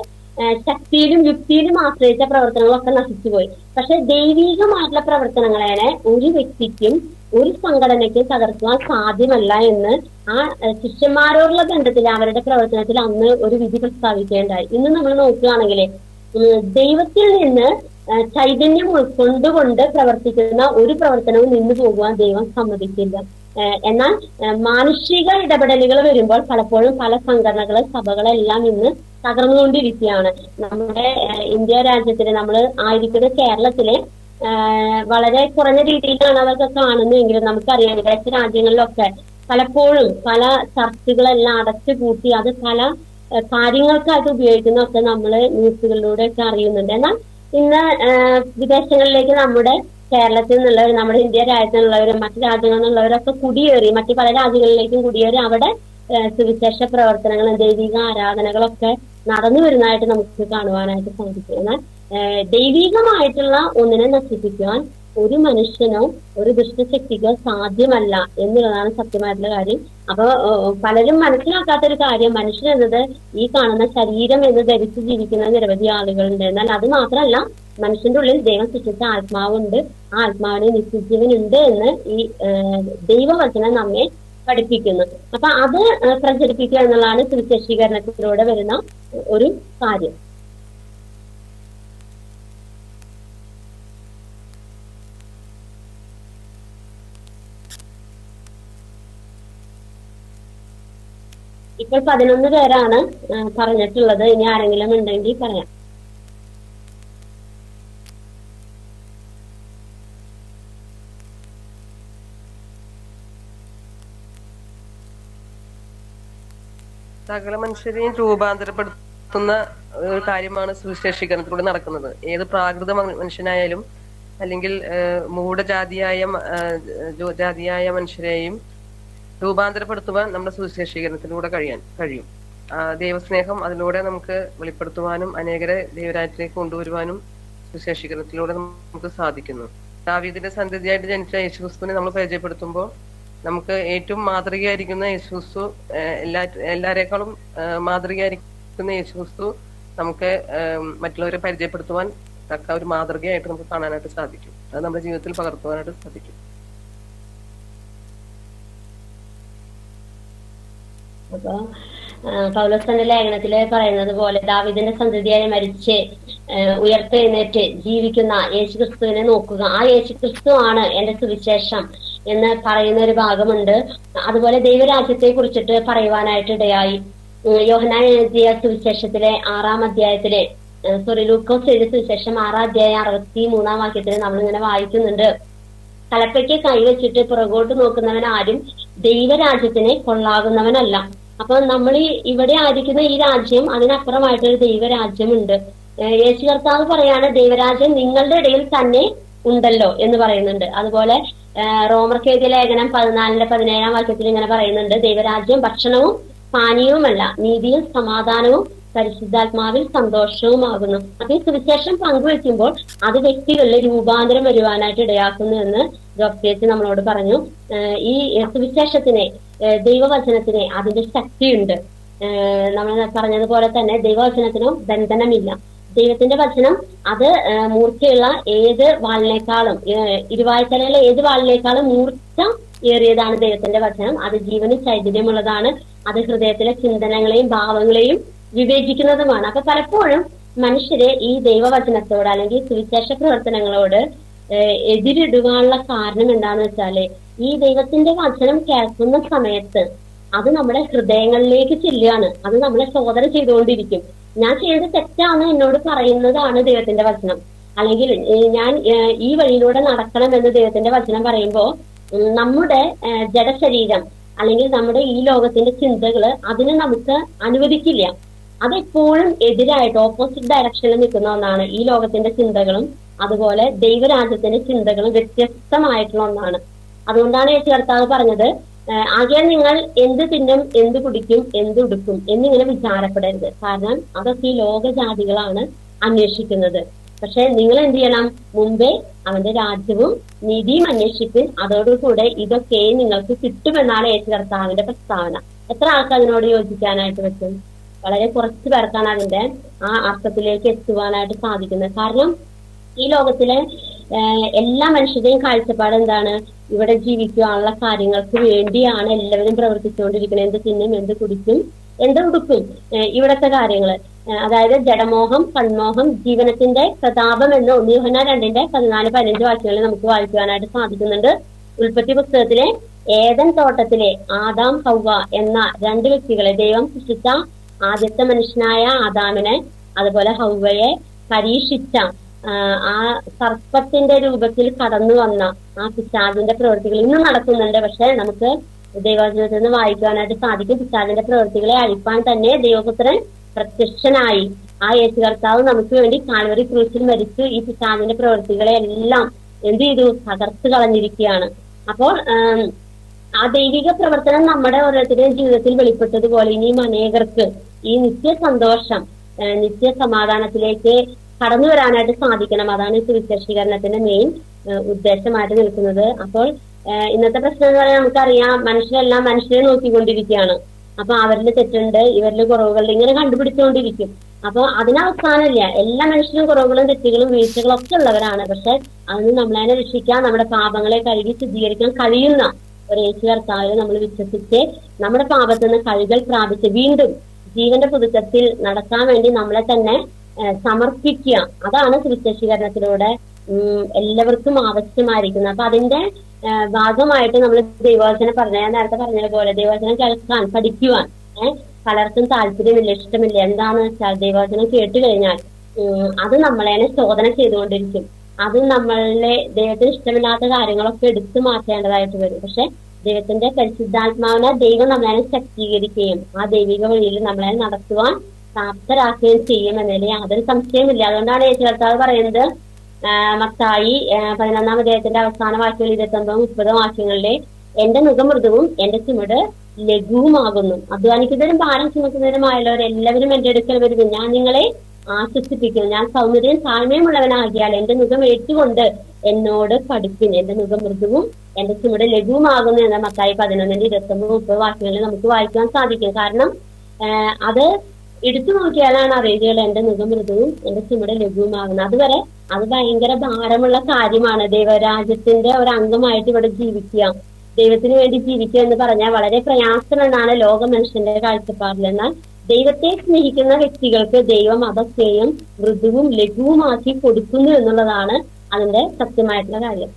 ശക്തിയിലും യുക്തിയിലും ആശ്രയിച്ച പ്രവർത്തനങ്ങളൊക്കെ നശിച്ചുപോയി. പക്ഷെ ദൈവികമായിട്ടുള്ള പ്രവർത്തനങ്ങളെ ഒരു വ്യക്തിക്കും ഒരു സംഘടനയ്ക്കും തകർക്കുവാൻ സാധ്യമല്ല എന്ന് ആ ശിഷ്യന്മാരോടുള്ള ബന്ധത്തിൽ, അവരുടെ പ്രവർത്തനത്തിൽ അന്ന് ഒരു വിധി പ്രസ്താവിക്കേണ്ടായി. ഇന്ന് നമ്മൾ നോക്കുകയാണെങ്കിൽ ദൈവത്തിൽ നിന്ന് ചൈതന്യം ഉൾക്കൊണ്ടുകൊണ്ട് പ്രവർത്തിക്കുന്ന ഒരു പ്രവർത്തനവും നിന്നു പോകുവാൻ ദൈവം സമ്മതിക്കില്ല. എന്നാൽ മാനുഷിക ഇടപെടലുകൾ വരുമ്പോൾ പലപ്പോഴും പല സംഘടനകള്, സഭകളെല്ലാം ഇന്ന് തകർന്നുകൊണ്ടിരിക്കുകയാണ്. നമ്മുടെ ഇന്ത്യ രാജ്യത്തില്, നമ്മൾ ആയിരിക്കുന്ന കേരളത്തിലെ വളരെ കുറഞ്ഞ രീതിയിലാണ് അതൊക്കെ കാണുന്നതെങ്കിലും നമുക്കറിയാം വിദേശ രാജ്യങ്ങളിലൊക്കെ പലപ്പോഴും പല ചർച്ചുകളെല്ലാം അടച്ചുപൂട്ടി അത് പല കാര്യങ്ങൾക്കായിട്ട് ഉപയോഗിക്കുന്നതൊക്കെ നമ്മള് ന്യൂസുകളിലൂടെ ഒക്കെ അറിയുന്നുണ്ട്. എന്നാൽ ഇന്ന് വിദേശങ്ങളിലേക്ക് നമ്മുടെ കേരളത്തിൽ നിന്നുള്ളവർ, നമ്മുടെ ഇന്ത്യ രാജ്യത്തിൽ നിന്നുള്ളവരും മറ്റു രാജ്യങ്ങളിൽ നിന്നുള്ളവരൊക്കെ കുടിയേറി, മറ്റു പല രാജ്യങ്ങളിലേക്കും കുടിയേറി അവിടെ സുവിശേഷ പ്രവർത്തനങ്ങളും ദൈവിക ആരാധനകളൊക്കെ നടന്നു വരുന്നതായിട്ട് നമുക്ക് കാണുവാനായിട്ട് സാധിക്കും. എന്നാൽ ദൈവികമായിട്ടുള്ള ഒന്നിനെ നശിപ്പിക്കുവാൻ ഒരു മനുഷ്യനോ ഒരു ദുഷ്ടശക്തിക്കോ സാധ്യമല്ല എന്നുള്ളതാണ് സത്യമായിട്ടുള്ള കാര്യം. അപ്പൊ പലരും മനസ്സിലാക്കാത്തൊരു കാര്യം, മനുഷ്യൻ എന്നത് ഈ കാണുന്ന ശരീരം എന്ന് ധരിച്ച് ജീവിക്കുന്ന നിരവധി ആളുകളുണ്ട്. എന്നാൽ അത് മാത്രമല്ല, മനുഷ്യന്റെ ഉള്ളിൽ ദൈവം സൃഷ്ടിച്ച ആത്മാവുണ്ട്. ആ ആത്മാവിന് നിത്യജീവനുണ്ട് എന്ന് ഈ ദൈവവചനം നമ്മെ പഠിപ്പിക്കുന്നു. അപ്പൊ അത് പ്രചരിപ്പിക്കുക എന്നുള്ളതാണ് സുവിശേഷീകരണത്തിലൂടെ വരുന്ന ഒരു കാര്യം. ഇപ്പോൾ 11 പേരാണ് പറഞ്ഞിട്ടുള്ളത്. ഇനി ആരെങ്കിലും ഉണ്ടെങ്കിൽ പറയാം. സകല മനുഷ്യരെയും രൂപാന്തരപ്പെടുത്തുന്ന ഒരു കാര്യമാണ് സുവിശേഷീകരണത്തിലൂടെ നടക്കുന്നത്. ഏത് പ്രാകൃത മനുഷ്യനായാലും അല്ലെങ്കിൽ ജാതിയായ മനുഷ്യരെയും രൂപാന്തരപ്പെടുത്തുവാൻ നമ്മുടെ സുവിശേഷീകരണത്തിലൂടെ കഴിയും. ദൈവസ്നേഹം അതിലൂടെ നമുക്ക് വെളിപ്പെടുത്തുവാനും അനേകരെ ദൈവരാജ്യത്തിലേക്ക് കൊണ്ടുവരുവാനും സുവിശേഷീകരണത്തിലൂടെ നമുക്ക് സാധിക്കുന്നു. ദാവീദിന്റെ സന്തതിയായിട്ട് ജനിച്ച യേശുക്രിസ്തുവിനെ നമ്മൾ പരിചയപ്പെടുത്തുമ്പോൾ നമുക്ക് ഏറ്റവും മാതൃകയായിരിക്കുന്ന യേശുക്രിസ്തു, എല്ലാരേക്കാളും മാതൃകയായിരിക്കുന്ന യേശുക്രിസ്തു നമുക്ക് മറ്റുള്ളവരെ പരിചയപ്പെടുത്തുവാൻ തക്ക ഒരു മാതൃകയായിട്ട് നമുക്ക് കാണാനായിട്ട് സാധിക്കും. അത് നമ്മുടെ ജീവിതത്തിൽ പകർത്തുവാനായിട്ട് സാധിക്കും. അപ്പൊ പൗലോസിന്റെ ലേഖനത്തില് പറയുന്നത് പോലെ ദാവീദിന്റെ സന്തതിയായി മരിച്ച് ഉയർത്തെഴുന്നേറ്റ് ജീവിക്കുന്ന യേശുക്രിസ്തുവിനെ നോക്കുക, ആ യേശുക്രിസ്തു ആണ് എന്റെ സുവിശേഷം എന്ന് പറയുന്ന ഒരു ഭാഗമുണ്ട്. അതുപോലെ ദൈവരാജ്യത്തെ കുറിച്ചിട്ട് പറയുവാനായിട്ട് ഇടയായി. യോഹന്നാൻ എഴുതിയ സുവിശേഷത്തിലെ 6-ാം അധ്യായത്തിലെ ലൂക്കോസ് എഴുതിയ സുവിശേഷം 6-ാം അധ്യായം 63-ാം വാക്യത്തിൽ നമ്മളിങ്ങനെ വായിക്കുന്നുണ്ട്, കലപ്പയ്ക്ക് കൈവച്ചിട്ട് പുറകോട്ട് നോക്കുന്നവൻ ആരും ദൈവരാജ്യത്തിനെ കൊള്ളാകുന്നവനല്ല. അപ്പൊ നമ്മൾ ഇവിടെ ആയിരിക്കുന്ന ഈ രാജ്യം, അതിനപ്പുറമായിട്ടൊരു ദൈവരാജ്യമുണ്ട്. യേശു കർത്താവ് പറയാണ് ദൈവരാജ്യം നിങ്ങളുടെ ഇടയിൽ തന്നെ ഉണ്ടല്ലോ എന്ന് പറയുന്നുണ്ട്. അതുപോലെ റോമർക്കെഴുതിയ ലേഖനം 14-17 വാക്യത്തിൽ ഇങ്ങനെ പറയുന്നുണ്ട്, ദൈവരാജ്യം ഭക്ഷണവും പാനീയവുമല്ല, നീതിയും സമാധാനവും പരിശുദ്ധാത്മാവിൽ സന്തോഷവുമാകുന്നു. അപ്പൊ ഈ സുവിശേഷം പങ്കുവെക്കുമ്പോൾ അത് വ്യക്തികളിൽ രൂപാന്തരം വരുവാനായിട്ട് ഇടയാക്കുന്നു എന്ന് ഡോക്ടർ നമ്മളോട് പറഞ്ഞു. ഈ സുവിശേഷത്തിനെ, ദൈവവചനത്തിനെ അതിന്റെ ശക്തിയുണ്ട്. നമ്മൾ പറഞ്ഞതുപോലെ തന്നെ ദൈവവചനത്തിനും ബന്ധനമില്ല. ദൈവത്തിന്റെ വചനം അത് മൂർച്ചയുള്ള ഏത് വാളിനേക്കാളും, ഇരുവായ്ത്തലയിലെ ഏത് വാളിനേക്കാളും മൂർച്ച ഏറിയതാണ് ദൈവത്തിന്റെ വചനം. അത് ജീവനും ചൈതന്യമുള്ളതാണ്. അത് ഹൃദയത്തിലെ ചിന്തനങ്ങളെയും ഭാവങ്ങളെയും വിവേചിക്കുന്നതുമാണ്. അപ്പൊ പലപ്പോഴും മനുഷ്യരെ ഈ ദൈവവചനത്തോട് അല്ലെങ്കിൽ സുവിശേഷ പ്രവർത്തനങ്ങളോട് എതിരിടുവാനുള്ള കാരണം എന്താന്ന് വെച്ചാല്, ഈ ദൈവത്തിന്റെ വചനം കേൾക്കുന്ന സമയത്ത് അത് നമ്മുടെ ഹൃദയങ്ങളിലേക്ക് ചെല്ലുകയാണ്. അത് നമ്മളെ ശോധന ചെയ്തുകൊണ്ടിരിക്കും. ഞാൻ ചെയ്യുന്നത് തെറ്റാന്ന് എന്നോട് പറയുന്നതാണ് ദൈവത്തിന്റെ വചനം. അല്ലെങ്കിൽ ഞാൻ ഈ വഴിയിലൂടെ നടക്കണം എന്ന് ദൈവത്തിന്റെ വചനം പറയുമ്പോ നമ്മുടെ ജഡശരീരം അല്ലെങ്കിൽ നമ്മുടെ ഈ ലോകത്തിന്റെ ചിന്തകള് അതിനെ നമുക്ക് അനുവദിക്കില്ല. അതെപ്പോഴും എതിരായിട്ട് ഓപ്പോസിറ്റ് ഡയറക്ഷനിൽ നിൽക്കുന്ന ഒന്നാണ്. ഈ ലോകത്തിന്റെ ചിന്തകളും അതുപോലെ ദൈവരാജ്യത്തിന്റെ ചിന്തകളും വ്യത്യസ്തമായിട്ടുള്ള ഒന്നാണ്. അതുകൊണ്ടാണ് യേശു കർത്താവ് പറഞ്ഞത്, ആകെ നിങ്ങൾ എന്ത് തിന്നും, എന്ത് കുടിക്കും, എന്ത് ഉടുക്കും എന്നിങ്ങനെ വിചാരപ്പെടരുത്. കാരണം അതൊക്കെ ഈ ലോകജാതികളാണ് അന്വേഷിക്കുന്നത്. പക്ഷെ നിങ്ങൾ എന്ത് ചെയ്യണം? മുമ്പേ അവന്റെ രാജ്യവും നീതിയും അന്വേഷിപ്പിൻ, അതോടുകൂടെ ഇതൊക്കെ നിങ്ങൾക്ക് കിട്ടുമെന്നാണ് യേശു കർത്താവിന്റെ പ്രസ്താവന. എത്ര ആൾക്ക് അതിനോട് യോജിക്കാനായിട്ട് പറ്റും? വളരെ കുറച്ച് പേർക്കാണ് അതിന്റെ ആ അർത്ഥത്തിലേക്ക് എത്തുവാനായിട്ട് സാധിക്കുന്നത്. കാരണം ഈ ലോകത്തിലെ എല്ലാ മനുഷ്യരുടെയും കാഴ്ചപ്പാട് എന്താണ്? ഇവിടെ ജീവിക്കുവാനുള്ള കാര്യങ്ങൾക്ക് വേണ്ടിയാണ് എല്ലാവരും പ്രവർത്തിച്ചുകൊണ്ടിരിക്കുന്നത്. എന്ത് തിന്നും, എന്ത് കുടിക്കും, എന്ത് ഉടുക്കും, ഇവിടത്തെ കാര്യങ്ങള്. അതായത് ജഡമോഹം, കൺമോഹം, ജീവനത്തിന്റെ പ്രതാപം എന്ന് 1 യോഹന്നാൻ 2:14-15 വാക്യങ്ങളിൽ നമുക്ക് വായിക്കുവാനായിട്ട് സാധിക്കുന്നുണ്ട്. ഉൽപ്പത്തി പുസ്തകത്തിലെ ഏദൻ തോട്ടത്തിലെ ആദാം ഹൗവ എന്ന 2 വ്യക്തികളെ ദൈവം സൃഷ്ടിച്ച ആദ്യത്തെ മനുഷ്യനായ ആദാമിനെ അതുപോലെ ഹൗവയെ പരീക്ഷിച്ച ആ സർപ്പത്തിന്റെ രൂപത്തിൽ കടന്നു വന്ന ആ പിശാചിന്റെ പ്രവൃത്തികൾ ഇന്നും നടക്കുന്നുണ്ട്. പക്ഷെ നമുക്ക് ദൈവവചനത്തിൽ നിന്ന് വായിക്കുവാനായിട്ട് സാധിക്കും, പിശാചിന്റെ പ്രവൃത്തികളെ അഴിപ്പാൻ തന്നെ ദൈവപുത്രൻ പ്രത്യക്ഷനായി. ആ യേശു കർത്താവ് നമുക്ക് വേണ്ടി കാൽവറി ക്രൂശിൽ മരിച്ചു ഈ പിശാചിന്റെ പ്രവൃത്തികളെ എല്ലാം എന്ത് ചെയ്തു? തകർത്ത് കളഞ്ഞിരിക്കുകയാണ്. അപ്പോൾ ആ ദൈവിക പ്രവർത്തനം നമ്മുടെ ഓരോരുത്തരുടെയും ജീവിതത്തിൽ വെളിപ്പെട്ടതുപോലെ ഇനിയും അനേകർക്ക് ഈ നിത്യ സന്തോഷം, നിത്യ സമാധാനത്തിലേക്ക് കടന്നു വരാനായിട്ട് സാധിക്കണം. അതാണ് ഈ സുവിശേഷീകരണത്തിന്റെ മെയിൻ ഉദ്ദേശമായിട്ട് നിൽക്കുന്നത്. അപ്പോൾ ഇന്നത്തെ പ്രശ്നം എന്ന് പറയാൻ നമുക്കറിയാം, മനുഷ്യരെല്ലാം മനുഷ്യരെ നോക്കിക്കൊണ്ടിരിക്കുകയാണ്. അപ്പൊ അവരിൽ തെറ്റുണ്ട്, ഇവരിൽ കുറവുകളുണ്ട്, ഇങ്ങനെ കണ്ടുപിടിച്ചുകൊണ്ടിരിക്കും. അപ്പൊ അതിനവസാനമില്ല. എല്ലാ മനുഷ്യരും കുറവുകളും തെറ്റുകളും വീഴ്ചകളും ഒക്കെ ഉള്ളവരാണ്. പക്ഷെ അതിന് നമ്മളതിനെ രക്ഷിക്കാൻ, നമ്മുടെ പാപങ്ങളെ കഴുകി ശുദ്ധീകരിക്കാൻ കഴിയുന്ന ഒരു യേശു കർത്താവിനെ നമ്മൾ വിശ്വസിച്ച് നമ്മുടെ പാപത്തിൽ നിന്ന് കഴുകൽ പ്രാപിച്ച് വീണ്ടും ജീവന്റെ പുതുക്കത്തിൽ നടക്കാൻ വേണ്ടി നമ്മളെ തന്നെ സമർപ്പിക്കുക. അതാണ് സുവിശേഷീകരണത്തിലൂടെ എല്ലാവർക്കും ആവശ്യമായിരിക്കുന്നത്. അപ്പൊ അതിന്റെ ഭാഗമായിട്ട് നമ്മൾ ദൈവവചനം ഞാൻ നേരത്തെ പറഞ്ഞതുപോലെ ദൈവവചനം കേൾക്കാൻ, പഠിക്കുവാൻ പലർക്കും താല്പര്യമില്ല, ഇഷ്ടമില്ല. എന്താണെന്ന് വെച്ചാൽ ദൈവവചനം കേട്ട് കഴിഞ്ഞാൽ അത് നമ്മളെ ശോധന ചെയ്തുകൊണ്ടിരിക്കും. അത് നമ്മളെ ദൈവത്തിന് ഇഷ്ടമില്ലാത്ത കാര്യങ്ങളൊക്കെ എടുത്തു മാറ്റേണ്ടതായിട്ട് വരും. പക്ഷെ ദൈവത്തിന്റെ പരിശുദ്ധാത്മാവിനെ ദൈവം നമ്മളെ ശക്തീകരിക്കുകയും ആ ദൈവിക വഴിയിൽ നമ്മളെ നടത്തുവാൻ പ്രാപ്തരാക്കുകയും ചെയ്യും എന്നതിൽ യാതൊരു സംശയമില്ല. അതുകൊണ്ടാണ് യേശു കർത്താവ് പറയുന്നത് മത്തായി 11-ാം അധ്യായത്തിന്റെ അവസാന വാക്യങ്ങൾ 29-30 വാക്യങ്ങളിലെ എന്റെ മുഖം മൃദുവും എന്റെ ചുമട് ലഘുവുമാകുന്നു. അധ്വാനിക്കുന്നതിനും ഭാരം ചുമക്കുന്നതിനുമായുള്ളവർ എല്ലാവരും എന്റെ അടുക്കൽ വരുന്നു, ഞാൻ നിങ്ങളെ ആശ്വസിപ്പിക്കുന്നു. ഞാൻ സൗന്ദര്യം താഴ്മയുമുള്ളവനാകിയാൽ എന്റെ മുഖം ഏറ്റുകൊണ്ട് എന്നോട് പഠിപ്പിൻ. എന്റെ മുഖം മൃദുവും എന്റെ ചുമട് ലഘുവുമാകുന്നു എന്ന മത്തായി 11-29-30 വാക്യങ്ങളിൽ നമുക്ക് വായിക്കാൻ സാധിക്കും. കാരണം അത് എടുത്തു നോക്കിയാലാണ് അറിയുകയുള്ളൂ എന്റെ മുഖം മൃദുവും എന്റെ ചുമട് ലഘുവുമാകുന്നത്. അതുവരെ അത് ഭയങ്കര ഭാരമുള്ള കാര്യമാണ്. ദൈവരാജ്യത്തിന്റെ ഒരു അംഗമായിട്ട് ഇവിടെ ജീവിക്കുക, ദൈവത്തിന് വേണ്ടി ജീവിക്കുക എന്ന് പറഞ്ഞാൽ വളരെ പ്രയാസമെന്നാണ് ലോക മനുഷ്യന്റെ കാഴ്ചപ്പാടിൽ. എന്നാൽ ദൈവത്തെ സ്നേഹിക്കുന്ന വ്യക്തികൾക്ക് ദൈവം അതൊക്കെയും മൃദുവും ലഘുവുമാക്കി കൊടുക്കുന്നു എന്നുള്ളതാണ് അതിന്റെ സത്യമായിട്ടുള്ള കാര്യം.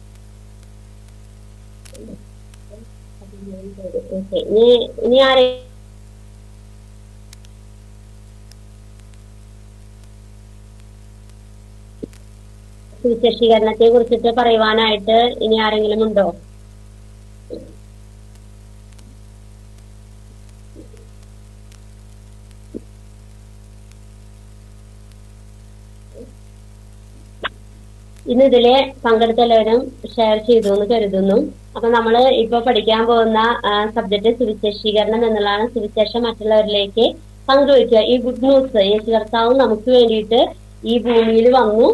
ഇനി ആരെ സുവിശേഷീകരണത്തെ കുറിച്ചിട്ട് പറയുവാനായിട്ട് ഇനി ആരെങ്കിലും ഉണ്ടോ? ഇന്ന് ഇതിലെ പങ്കെടുത്ത എല്ലാവരും ഷെയർ ചെയ്തു എന്ന് കരുതുന്നു. അപ്പൊ നമ്മൾ ഇപ്പൊ പഠിക്കാൻ പോകുന്ന സബ്ജക്ട് സുവിശേഷീകരണം എന്നുള്ളതാണ്. സുവിശേഷം മറ്റുള്ളവരിലേക്ക് പങ്കുവയ്ക്കുക. ഈ ഗുഡ് ന്യൂസ് യേശു കർത്താവ് നമുക്ക് വേണ്ടിയിട്ട് ഈ ഭൂമിയിൽ വന്നു,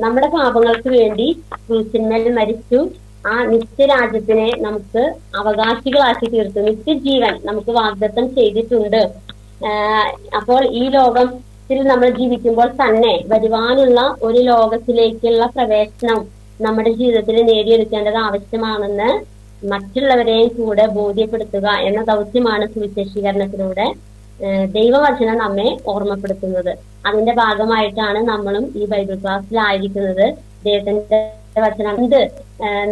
നമ്മുടെ പാപങ്ങൾക്ക് വേണ്ടി ക്രൂശിന്മേൽ മരിച്ചു, ആ നിത്യരാജ്യത്തിനെ നമുക്ക് അവകാശികളാക്കി തീർത്തു, നിത്യജീവൻ നമുക്ക് വാഗ്ദത്തം ചെയ്തിട്ടുണ്ട്. അപ്പോൾ ഈ ലോകത്തിൽ നമ്മൾ ജീവിക്കുമ്പോൾ തന്നെ വരുവാനുള്ള ഒരു ലോകത്തിലേക്കുള്ള പ്രവേശനം നമ്മുടെ ജീവിതത്തിൽ നേടിയെടുക്കേണ്ടത് ആവശ്യമാണെന്ന് മറ്റുള്ളവരെയും കൂടെ ബോധ്യപ്പെടുത്തുക എന്ന ദൗത്യമാണ് സുവിശേഷീകരണത്തിലൂടെ ദൈവവചനം നമ്മെ ഓർമ്മപ്പെടുത്തുന്നത്. അതിന്റെ ഭാഗമായിട്ടാണ് നമ്മളും ഈ ബൈബിൾ ക്ലാസ്സിലായിരിക്കുന്നത്. ദൈവത്തിന്റെ വചനം എന്ത്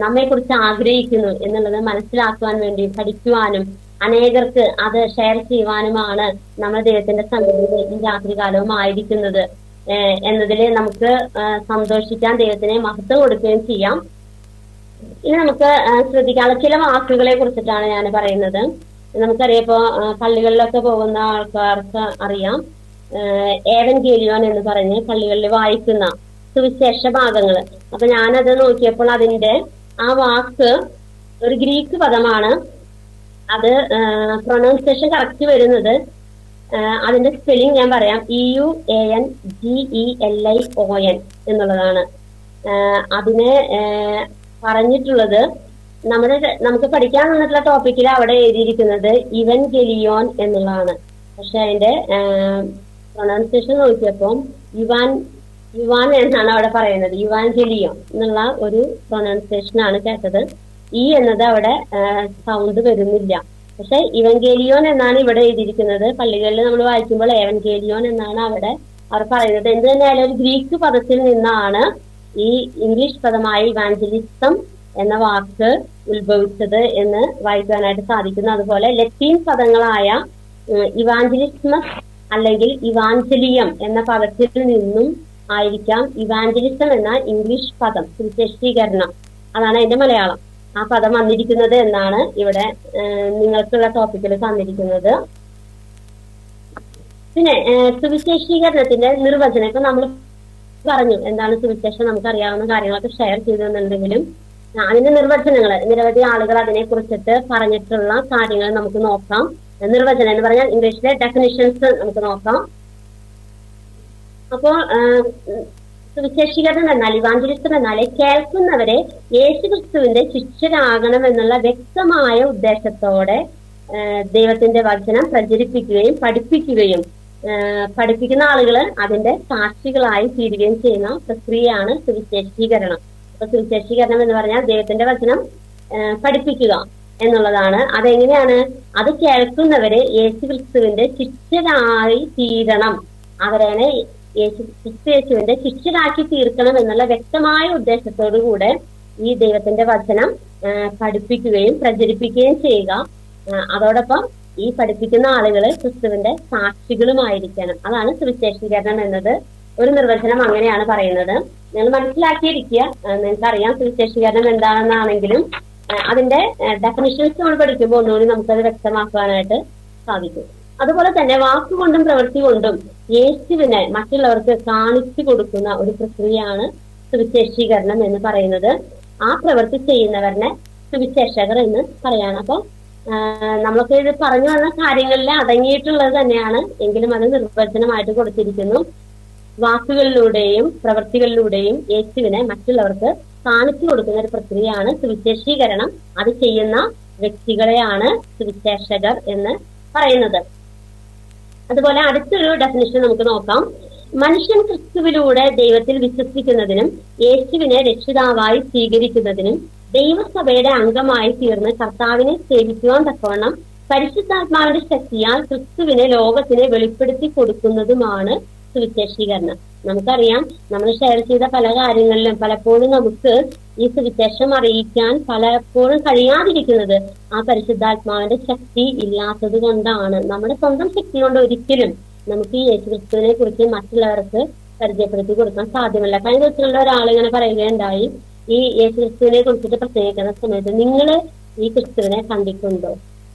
നമ്മെ കുറിച്ച് ആഗ്രഹിക്കുന്നു എന്നുള്ളത് മനസ്സിലാക്കുവാൻ വേണ്ടി പഠിക്കുവാനും അനേകർക്ക് അത് ഷെയർ ചെയ്യുവാനുമാണ് നമ്മൾ ദൈവത്തിന്റെ സന്നിധിയിൽ ഈ രാത്രികാലവും ആയിരിക്കുന്നത് എന്നതിൽ നമുക്ക് സന്തോഷിക്കാൻ, ദൈവത്തിനെ മഹത്വം കൊടുക്കുകയും ചെയ്യാം. ഇനി നമുക്ക് ശ്രദ്ധിക്കാനുള്ള ചില വാക്കുകളെ കുറിച്ചിട്ടാണ് ഞാൻ പറയുന്നത്. നമുക്കറിയാം, ഇപ്പോ പള്ളികളിലൊക്കെ പോകുന്ന ആൾക്കാർക്ക് അറിയാം, ഏവൻഗേലിയോൻ എന്ന് പറഞ്ഞ് പള്ളികളിൽ വായിക്കുന്ന സുവിശേഷ ഭാഗങ്ങൾ. അപ്പൊ ഞാനത് നോക്കിയപ്പോൾ അതിന്റെ ആ വാക്ക് ഒരു ഗ്രീക്ക് പദമാണ്. അത് പ്രൊനൗൺസിയേഷൻ കറക്റ്റ് വരുന്നത്, അതിന്റെ സ്പെല്ലിംഗ് ഞാൻ പറയാം, EUANGELION എന്നുള്ളതാണ്. അതിനെ പറഞ്ഞിട്ടുള്ളത് നമുക്ക് പഠിക്കാൻ വന്നിട്ടുള്ള ടോപ്പിക്കിൽ അവിടെ എഴുതിയിരിക്കുന്നത് ഇവൻഗെലിയോൻ എന്നുള്ളതാണ്. പക്ഷെ അതിന്റെ പ്രൊനൗൺസിയേഷൻ നോക്കിയപ്പോൾ യുവാൻ എന്നാണ് അവിടെ പറയുന്നത്. യുവാൻഗെലിയോൻ എന്നുള്ള ഒരു പ്രൊനൗൺസിയേഷൻ ആണ് കേട്ടത്. ഈ എന്നത് അവിടെ സൗണ്ട് വരുന്നില്ല. പക്ഷെ ഇവൻഗേലിയോൻ എന്നാണ് ഇവിടെ എഴുതിയിരിക്കുന്നത്. പള്ളികളിൽ നമ്മൾ വായിക്കുമ്പോൾ ഏവൻഗേലിയോൻ എന്നാണ് അവിടെ അവർ പറയുന്നത്. എന്ത് തന്നെയായാലും ഒരു ഗ്രീക്ക് പദത്തിൽ നിന്നാണ് ഈ ഇംഗ്ലീഷ് പദമായ ഇവാഞ്ചലിസം എന്ന വാക്ക് ഉത്ഭവിച്ചത് എന്ന് വായിക്കാനായിട്ട് സാധിക്കുന്നു. അതുപോലെ ലത്തീൻ പദങ്ങളായ ഇവാഞ്ചലിസ്മസ് അല്ലെങ്കിൽ ഇവാഞ്ചലിയം എന്ന പദത്തിൽ നിന്നും ആയിരിക്കാം ഇവാഞ്ചലിസം എന്ന ഇംഗ്ലീഷ് പദം, സുവിശേഷീകരണം, അതാണ് അതിന്റെ മലയാളം, ആ പദം വന്നിരിക്കുന്നത് എന്നാണ് ഇവിടെ നിങ്ങൾക്കുള്ള ടോപ്പിക്കിൽ തന്നിരിക്കുന്നത്. പിന്നെ സുവിശേഷീകരണത്തിന്റെ നിർവചനം ഇപ്പൊ നമ്മൾ പറഞ്ഞു, എന്താണ് സുവിശേഷം, നമുക്കറിയാവുന്ന കാര്യങ്ങളൊക്കെ ഷെയർ ചെയ്തെന്നുണ്ടെങ്കിലും അതിന്റെ നിർവചനങ്ങൾ നിരവധി ആളുകൾ അതിനെ കുറിച്ചിട്ട് പറഞ്ഞിട്ടുള്ള കാര്യങ്ങൾ നമുക്ക് നോക്കാം. നിർവചനം എന്ന് പറഞ്ഞാൽ ഇംഗ്ലീഷിലെ ഡെഫിനിഷൻസ് നമുക്ക് നോക്കാം. അപ്പോൾ സുവിശേഷീകരണം എന്നാൽ, ഇവാഞ്ചലിസം എന്നാൽ കേൾക്കുന്നവരെ യേശുക്രിസ്തുവിന്റെ ശിഷ്യരാകണം എന്നുള്ള വ്യക്തമായ ഉദ്ദേശത്തോടെ ദൈവത്തിന്റെ വചനം പ്രചരിപ്പിക്കുകയും പഠിപ്പിക്കുകയും പഠിപ്പിക്കുന്ന ആളുകൾ അതിന്റെ സാക്ഷികളായി തീരുകയും ചെയ്യുന്ന പ്രക്രിയയാണ് സുവിശേഷീകരണം. അപ്പൊ സുവിശേഷീകരണം എന്ന് പറഞ്ഞാൽ ദൈവത്തിന്റെ വചനം പഠിപ്പിക്കുക എന്നുള്ളതാണ്. അതെങ്ങനെയാണ്? അത് കേൾക്കുന്നവരെ യേശുക്രിസ്തുവിന്റെ ശിഷ്യരായി തീരണം, അവരാണ് യേശുവിന്റെ ശിഷ്യരാക്കി തീർക്കണം എന്നുള്ള വ്യക്തമായ ഉദ്ദേശത്തോടു കൂടെ ഈ ദൈവത്തിന്റെ വചനം പഠിപ്പിക്കുകയും പ്രചരിപ്പിക്കുകയും ചെയ്യുക. അതോടൊപ്പം ഈ പഠിപ്പിക്കുന്ന ആളുകൾ ക്രിസ്തുവിന്റെ സാക്ഷികളുമായിരിക്കണം. അതാണ് സുവിശേഷീകരണം എന്നത്. ഒരു നിർവചനം അങ്ങനെയാണ് പറയുന്നത്. നിങ്ങൾ മനസ്സിലാക്കിയിരിക്കുക. നിങ്ങൾക്കറിയാം സുവിശേഷീകരണം എന്താണെന്നാണെങ്കിലും അതിന്റെ ഡെഫിനിഷൻസ് നമ്മൾ പഠിക്കുമ്പോൾ ഒന്നുകൂടി നമുക്കത് വ്യക്തമാക്കാനായിട്ട് സാധിക്കും. അതുപോലെ തന്നെ വാക്കുകൊണ്ടും പ്രവൃത്തി കൊണ്ടും യേശുവിനെ മറ്റുള്ളവർക്ക് കാണിച്ചു കൊടുക്കുന്ന ഒരു പ്രക്രിയയാണ് സുവിശേഷീകരണം എന്ന് പറയുന്നത്. ആ പ്രവൃത്തി ചെയ്യുന്നവരെ സുവിശേഷകർ എന്ന് പറയാണ്. അപ്പൊ നമ്മളൊക്കെ ഇത് പറഞ്ഞു വന്ന കാര്യങ്ങളിൽ അടങ്ങിയിട്ടുള്ളത് തന്നെയാണ്, എങ്കിലും അത് നിർവചനമായിട്ട് കൊടുത്തിരിക്കുന്നു. വാക്കുകളിലൂടെയും പ്രവൃത്തികളിലൂടെയും യേശുവിനെ മറ്റുള്ളവർക്ക് കാണിച്ചു കൊടുക്കുന്ന ഒരു പ്രക്രിയയാണ് സുവിശേഷീകരണം. അത് ചെയ്യുന്ന വ്യക്തികളെയാണ് സുവിശേഷകർ എന്ന് പറയുന്നത്. അതുപോലെ അടുത്തൊരു ഡെഫിനിഷൻ നമുക്ക് നോക്കാം. മനുഷ്യൻ ക്രിസ്തുവിലൂടെ ദൈവത്തിൽ വിശ്വസിക്കുന്നതിനും യേശുവിനെ രക്ഷിതാവായി സ്വീകരിക്കുന്നതിനും ദൈവസഭയുടെ അംഗമായി തീർന്ന് കർത്താവിനെ സേവിക്കുവാൻ തക്കവണ്ണം പരിശുദ്ധാത്മാവിന്റെ ശക്തിയാൽ ക്രിസ്തുവിനെ ലോകത്തിന് വെളിപ്പെടുത്തി കൊടുക്കുന്നതുമാണ് സുവിശേഷീകരണം. നമുക്കറിയാം, നമ്മൾ ഷെയർ ചെയ്ത പല കാര്യങ്ങളിലും പലപ്പോഴും നമുക്ക് ഈ സുവിശേഷം അറിയിക്കാൻ പലപ്പോഴും കഴിയാതിരിക്കുന്നത് ആ പരിശുദ്ധാത്മാവിന്റെ ശക്തി ഇല്ലാത്തത് കൊണ്ടാണ്. നമ്മുടെ സ്വന്തം ശക്തി കൊണ്ട് ഒരിക്കലും നമുക്ക് ഈ യേശുക്രിസ്തുവിനെ കുറിച്ച് മറ്റുള്ളവർക്ക് പരിചയപ്പെടുത്തി കൊടുക്കാൻ സാധ്യമല്ല. കഴിഞ്ഞ ദിവസങ്ങളിൽ ഒരാളിങ്ങനെ പറയുകയുണ്ടായി, ഈ യേശുക്രിസ്തുവിനെ കുറിച്ചിട്ട് പ്രസംഗിക്കുന്ന സമയത്ത് നിങ്ങൾ ഈ ക്രിസ്തുവിനെ കണ്ടിട്ടുണ്ടോ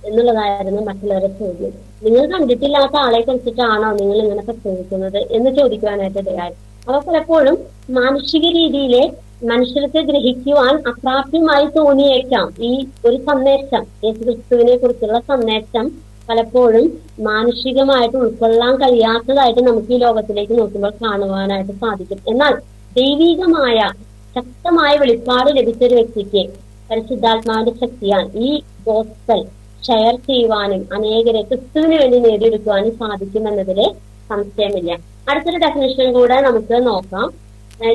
എന്നുള്ളതായിരുന്നു മറ്റുള്ളവരുടെ ചോദ്യം. നിങ്ങൾ കണ്ടിട്ടില്ലാത്ത ആളെ കുറിച്ചിട്ടാണോ നിങ്ങൾ ഇങ്ങനെ പ്രസംഗിക്കുന്നത് എന്ന് ചോദിക്കുവാനായിട്ട് ഇടയായി. അപ്പൊ പലപ്പോഴും മാനുഷിക രീതിയിലെ മനുഷ്യർക്ക് ഗ്രഹിക്കുവാൻ അപ്രാപ്യമായി തോന്നിയേക്കാം ഈ ഒരു സന്ദേശം, യേശുക്രിസ്തുവിനെ കുറിച്ചുള്ള സന്ദേശം പലപ്പോഴും മാനുഷികമായിട്ട് ഉൾക്കൊള്ളാൻ കഴിയാത്തതായിട്ട് നമുക്ക് ഈ ലോകത്തിലേക്ക് നോക്കുമ്പോൾ കാണുവാനായിട്ട് സാധിക്കും. എന്നാൽ ദൈവികമായ ശക്തമായ വെളിപ്പാട് ലഭിച്ച ഒരു വ്യക്തിക്ക് പരിശുദ്ധാത്മാവിന്റെ ശക്തിയാൽ ഈ ഗോസ്പൽ ഷെയർ ചെയ്യുവാനും അനേകരെ ക്രിസ്തുവിന് വേണ്ടി നേടിയെടുക്കുവാനും സാധിക്കുമെന്നതിൽ സംശയമില്ല. അടുത്തൊരു ഡെഫിനിഷൻ കൂടെ നമുക്ക് നോക്കാം.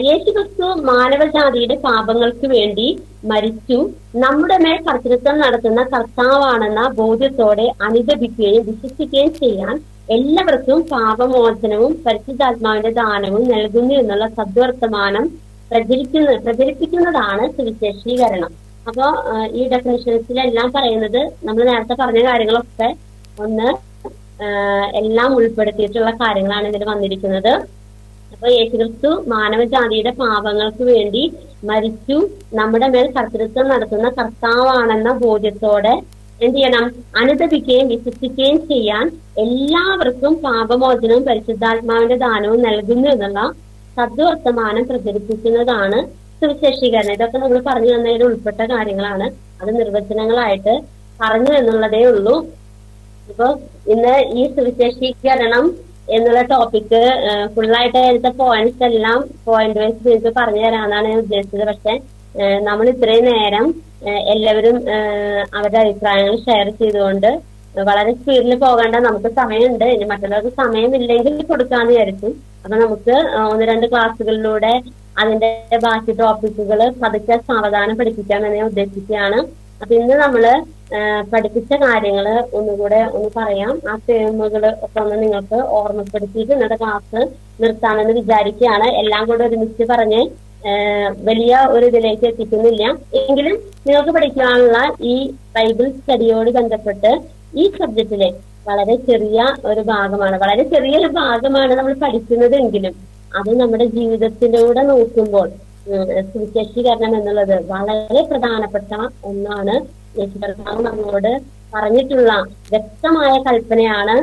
യേശു ക്രിസ്തു മാനവജാതിയുടെ പാപങ്ങൾക്ക് വേണ്ടി മരിച്ചു നമ്മുടെ മേൽ കർത്തൃത്വം നടത്തുന്ന കർത്താവാണെന്ന ബോധ്യത്തോടെ അനുദപിക്കുകയും വിശ്വസിക്കുകയും ചെയ്യാൻ എല്ലാവർക്കും പാപമോചനവും പരിശുദ്ധാത്മാവിന്റെ ദാനവും നൽകുന്നു എന്നുള്ള സദ്വർത്തമാനം പ്രചരിപ്പിക്കുന്നതാണ് സുവിശേഷീകരണം. അപ്പോ ഈ ഡെഫിനിഷൻസിലെല്ലാം പറയുന്നത് നമ്മൾ നേരത്തെ പറഞ്ഞ കാര്യങ്ങളൊക്കെ എല്ലാം ഉൾപ്പെടുത്തിയിട്ടുള്ള കാര്യങ്ങളാണ് ഇതിൽ വന്നിരിക്കുന്നത്. അപ്പൊ യേശുക്രിസ്തു മാനവജാതിയുടെ പാപങ്ങൾക്ക് വേണ്ടി മരിച്ചു നമ്മുടെ മേൽ കർത്തൃത്വം നടത്തുന്ന കർത്താവാണെന്ന ബോധ്യത്തോടെ എന്ത് ചെയ്യണം? അനുദപിക്കുകയും വിശ്വസിക്കുകയും ചെയ്യാൻ എല്ലാവർക്കും പാപമോചനവും പരിശുദ്ധാത്മാവിന്റെ ദാനവും നൽകുന്നു എന്നുള്ള സദ്വർത്തമാനം പ്രചരിപ്പിക്കുന്നതാണ് സുവിശേഷീകരണം. ഇതൊക്കെ നമ്മൾ പറഞ്ഞു തന്നതിൽ ഉൾപ്പെട്ട കാര്യങ്ങളാണ്. അത് നിർവചനങ്ങളായിട്ട് പറഞ്ഞു എന്നുള്ളതേ ഉള്ളൂ. ഇപ്പൊ ഇന്ന് ഈ സുവിശേഷീകരണം എന്നുള്ള ടോപ്പിക്ക് ഫുള്ളായിട്ട് എടുത്ത പോയിന്റ്സ് എല്ലാം പോയിന്റ് വൈസ് നിങ്ങൾക്ക് പറഞ്ഞു തരാമെന്നാണ് ഞാൻ ഉദ്ദേശിച്ചത്. പക്ഷെ നമ്മൾ ഇത്രയും നേരം എല്ലാവരും അവരുടെ അഭിപ്രായങ്ങൾ ഷെയർ ചെയ്തുകൊണ്ട് വളരെ സ്പീഡിൽ പോകേണ്ട നമുക്ക് സമയമുണ്ട്. ഇനി മറ്റുള്ളവർക്ക് സമയമില്ലെങ്കിൽ കൊടുക്കാന്ന് വിചാരിച്ചു. അപ്പൊ നമുക്ക് 1-2 ക്ലാസ്സുകളിലൂടെ അതിന്റെ ബാക്കി ടോപ്പിക്കുകൾ പതുക്കെ സാവധാനം പഠിപ്പിക്കാമെന്ന് ഞാൻ ഉദ്ദേശിക്കുകയാണ്. അപ്പൊ ഇന്ന് നമ്മള് പഠിപ്പിച്ച കാര്യങ്ങള് ഒന്നുകൂടെ ഒന്ന് പറയാം. ആ ടേമുകൾ ഒക്കെ ഒന്ന് നിങ്ങൾക്ക് ഓർമ്മപ്പെടുത്തിയിട്ട് ഇന്നത്തെ ക്ലാസ് നിർത്താമെന്ന് വിചാരിക്കുകയാണ്. എല്ലാം കൂടെ ഒരുമിച്ച് പറഞ്ഞ് വലിയ ഒരു ഇതിലേക്ക് എത്തിക്കുന്നില്ല. എങ്കിലും നിങ്ങൾക്ക് പഠിക്കാനുള്ള ഈ ബൈബിൾ സ്റ്റഡിയോട് ബന്ധപ്പെട്ട് ഈ സബ്ജക്റ്റിലെ വളരെ ചെറിയ ഒരു ഭാഗമാണ്, വളരെ ചെറിയൊരു ഭാഗമാണ് നമ്മൾ പഠിക്കുന്നത് എങ്കിലും അത് നമ്മുടെ ജീവിതത്തിലൂടെ നോക്കുമ്പോൾ സുവിശേഷീകരണം എന്നുള്ളത് വളരെ പ്രധാനപ്പെട്ട ഒന്നാണ്. യേശുക്കർത്താവ് നമ്മളോട് പറഞ്ഞിട്ടുള്ള വ്യക്തമായ കൽപ്പനയാണ്.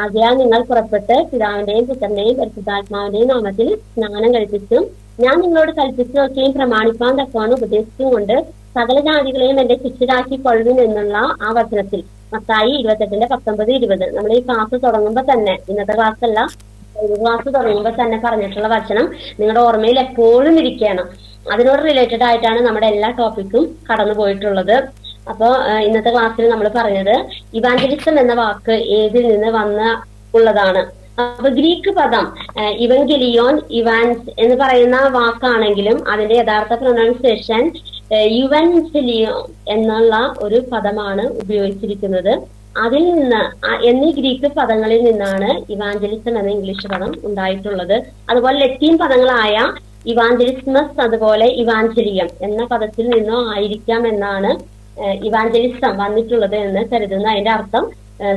ആകയാൽ നിങ്ങൾ പുറപ്പെട്ട് പിതാവിന്റെയും പുത്രന്റെയും പരിശുദ്ധാത്മാവിന്റെയും നാമത്തിൽ സ്നാനം കഴിപ്പിച്ചും ഞാൻ നിങ്ങളോട് കൽപ്പിച്ചതൊക്കെയും പ്രമാണിപ്പാൻ തക്കവണ്ണം ഉപദേശിച്ചും കൊണ്ട് സകല ജാതികളെയും എന്റെ ശിഷ്യരാക്കി കൊള്ളുവിൻ എന്നുള്ള ആ വചനത്തിൽ മത്തായി 28:19-20 നമ്മൾ ഈ ക്ലാസ് തുടങ്ങുമ്പോ തന്നെ, ഇന്നത്തെ ക്ലാസ് അല്ല, ഒരു ക്ലാസ് തുടങ്ങുമ്പോ തന്നെ പറഞ്ഞിട്ടുള്ള വചനം നിങ്ങളുടെ ഓർമ്മയിൽ എപ്പോഴും ഇരിക്കണം. അതിനോട് റിലേറ്റഡ് ആയിട്ടാണ് നമ്മുടെ എല്ലാ ടോപ്പിക്കും കടന്നു പോയിട്ടുള്ളത്. അപ്പൊ ഇന്നത്തെ ക്ലാസ്സിൽ നമ്മൾ പറഞ്ഞത് ഇവാഞ്ചലിസം എന്ന വാക്ക് ഏതിൽ നിന്ന് ഉള്ളതാണ്. അപ്പൊ ഗ്രീക്ക് പദം ഇവങ്കലിയോൻ ഇവാൻസ് എന്ന് പറയുന്ന വാക്കാണെങ്കിലും അതിന്റെ യഥാർത്ഥ പ്രൊനൗൺസിയേഷൻ യുവൻജലിയോ എന്നുള്ള ഒരു പദമാണ് ഉപയോഗിച്ചിരിക്കുന്നത്. അതിൽ നിന്ന് എന്നീ ഗ്രീക്ക് പദങ്ങളിൽ നിന്നാണ് ഇവാഞ്ചലിസം എന്ന ഇംഗ്ലീഷ് പദം ഉണ്ടായിട്ടുള്ളത്. അതുപോലെ ലത്തീൻ പദങ്ങളായ ഇവാഞ്ചലിസ്മസ് അതുപോലെ ഇവാഞ്ചലിയം എന്ന പദത്തിൽ നിന്നോ ആയിരിക്കാം എന്നാണ് ഇവാഞ്ചലിസം വന്നിട്ടുള്ളത് എന്ന് കരുതുന്നു. അതിന്റെ അർത്ഥം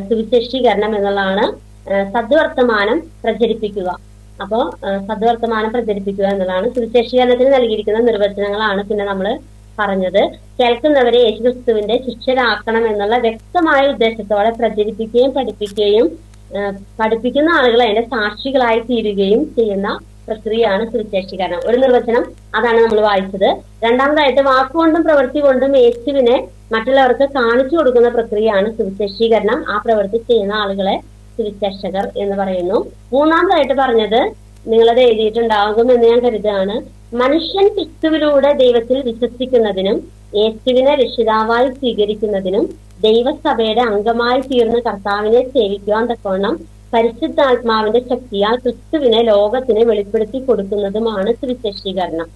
സുവിശേഷീകരണം എന്നുള്ളതാണ്. സദ്വർത്തമാനം പ്രചരിപ്പിക്കുക. അപ്പോ സദ്വർത്തമാനം പ്രചരിപ്പിക്കുക എന്നുള്ളതാണ് സുവിശേഷീകരണത്തിന് നൽകിയിരിക്കുന്ന നിർവചനങ്ങളാണ് പിന്നെ നമ്മൾ പറഞ്ഞത്. കേൾക്കുന്നവരെ യേശുക്രിസ്തുവിന്റെ ശിഷ്യരാക്കണം എന്നുള്ള വ്യക്തമായ ഉദ്ദേശത്തോടെ പ്രചരിപ്പിക്കുകയും പഠിപ്പിക്കുന്ന ആളുകൾ അതിന്റെ സാക്ഷികളായി തീരുകയും ചെയ്യുന്ന പ്രക്രിയയാണ് സുവിശേഷീകരണം. ഒരു നിർവചനം അതാണ് നമ്മൾ വായിച്ചത്. രണ്ടാമതായിട്ട് വാക്കുകൊണ്ടും പ്രവൃത്തി കൊണ്ടും യേശുവിനെ മറ്റുള്ളവർക്ക് കാണിച്ചു കൊടുക്കുന്ന പ്രക്രിയയാണ് സുവിശേഷീകരണം. ആ പ്രവൃത്തി ചെയ്യുന്ന ആളുകളെ സുവിശേഷകർ എന്ന് പറയുന്നു. മൂന്നാമതായിട്ട് പറഞ്ഞത് നിങ്ങളത് എഴുതിയിട്ടുണ്ടാകും എന്ന് ഞാൻ കരുതുകയാണ്. മനുഷ്യൻ ക്രിസ്തുവിലൂടെ ദൈവത്തിൽ വിശ്വസിക്കുന്നതിനും യേശുവിനെ രക്ഷിതാവായി സ്വീകരിക്കുന്നതിനും ദൈവസഭയുടെ അംഗമായി തീർന്ന് കർത്താവിനെ സേവിക്കുവാൻ തക്കവണ്ണം പരിശുദ്ധാത്മാവിന്റെ ശക്തിയാൽ ക്രിസ്തുവിനെ ലോകത്തിന് വെളിപ്പെടുത്തി കൊടുക്കുന്നതുമാണ് സുവിശേഷീകരണം.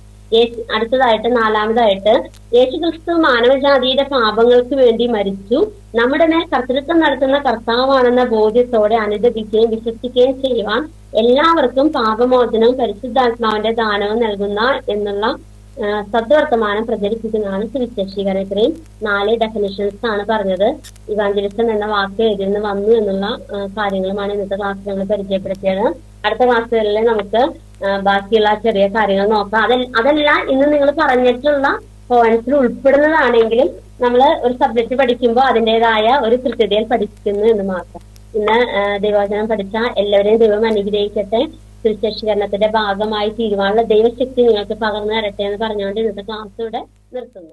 അടുത്തതായിട്ട് നാലാമതായിട്ട് യേശുക്രിസ്തു മാനവജാതിയുടെ പാപങ്ങൾക്ക് വേണ്ടി മരിച്ചു നമ്മുടെ മേൽ കർത്തൃത്വം നടത്തുന്ന കർത്താവാണെന്ന ബോധ്യത്തോടെ അനുദപിക്കുകയും വിശ്വസിക്കുകയും ചെയ്യുവാൻ എല്ലാവർക്കും പാപമോചനവും പരിശുദ്ധാത്മാവിന്റെ ദാനവും നൽകുന്ന എന്നുള്ള സദ്വർത്തമാനം പ്രചരിപ്പിക്കുന്നതാണ് സുവിശേഷീകരണം. ഇത്രയും 4 ഡെഫിനിഷൻസ് ആണ് പറഞ്ഞത്. ഇവാഞ്ചലിസം എന്ന വാക്ക് എഴുതിന്ന് വന്നു എന്നുള്ള കാര്യങ്ങളുമാണ് ഇന്നത്തെ ക്ലാസ്സിൽ നമ്മൾ പരിചയപ്പെടുത്തിയത്. അടുത്ത ക്ലാസ്സുകളിൽ നമുക്ക് ബാക്കിയുള്ള ചെറിയ കാര്യങ്ങൾ നോക്കാം. അതെല്ലാം ഇന്ന് നിങ്ങൾ പറഞ്ഞിട്ടുള്ള പോയിന്റ്സിൽ ഉൾപ്പെടുന്നതാണെങ്കിലും നമ്മൾ ഒരു സബ്ജക്ട് പഠിക്കുമ്പോൾ അതിൻ്റെതായ ഒരു കൃത്യതയിൽ പഠിക്കുന്നു എന്ന് മാത്രം. ഇന്ന് ദൈവവചനം പഠിച്ച എല്ലാവരെയും ദൈവം അനുഗ്രഹിക്കട്ടെ. സുവിശേഷീകരണത്തിന്റെ ഭാഗമായി തീരുവാനുള്ള ദൈവശക്തി നിങ്ങൾക്ക് പകർന്നു തരട്ടെ എന്ന് പറഞ്ഞുകൊണ്ട് ഇന്നത്തെ ക്ലാസ് ഇവിടെ നിർത്തുന്നു.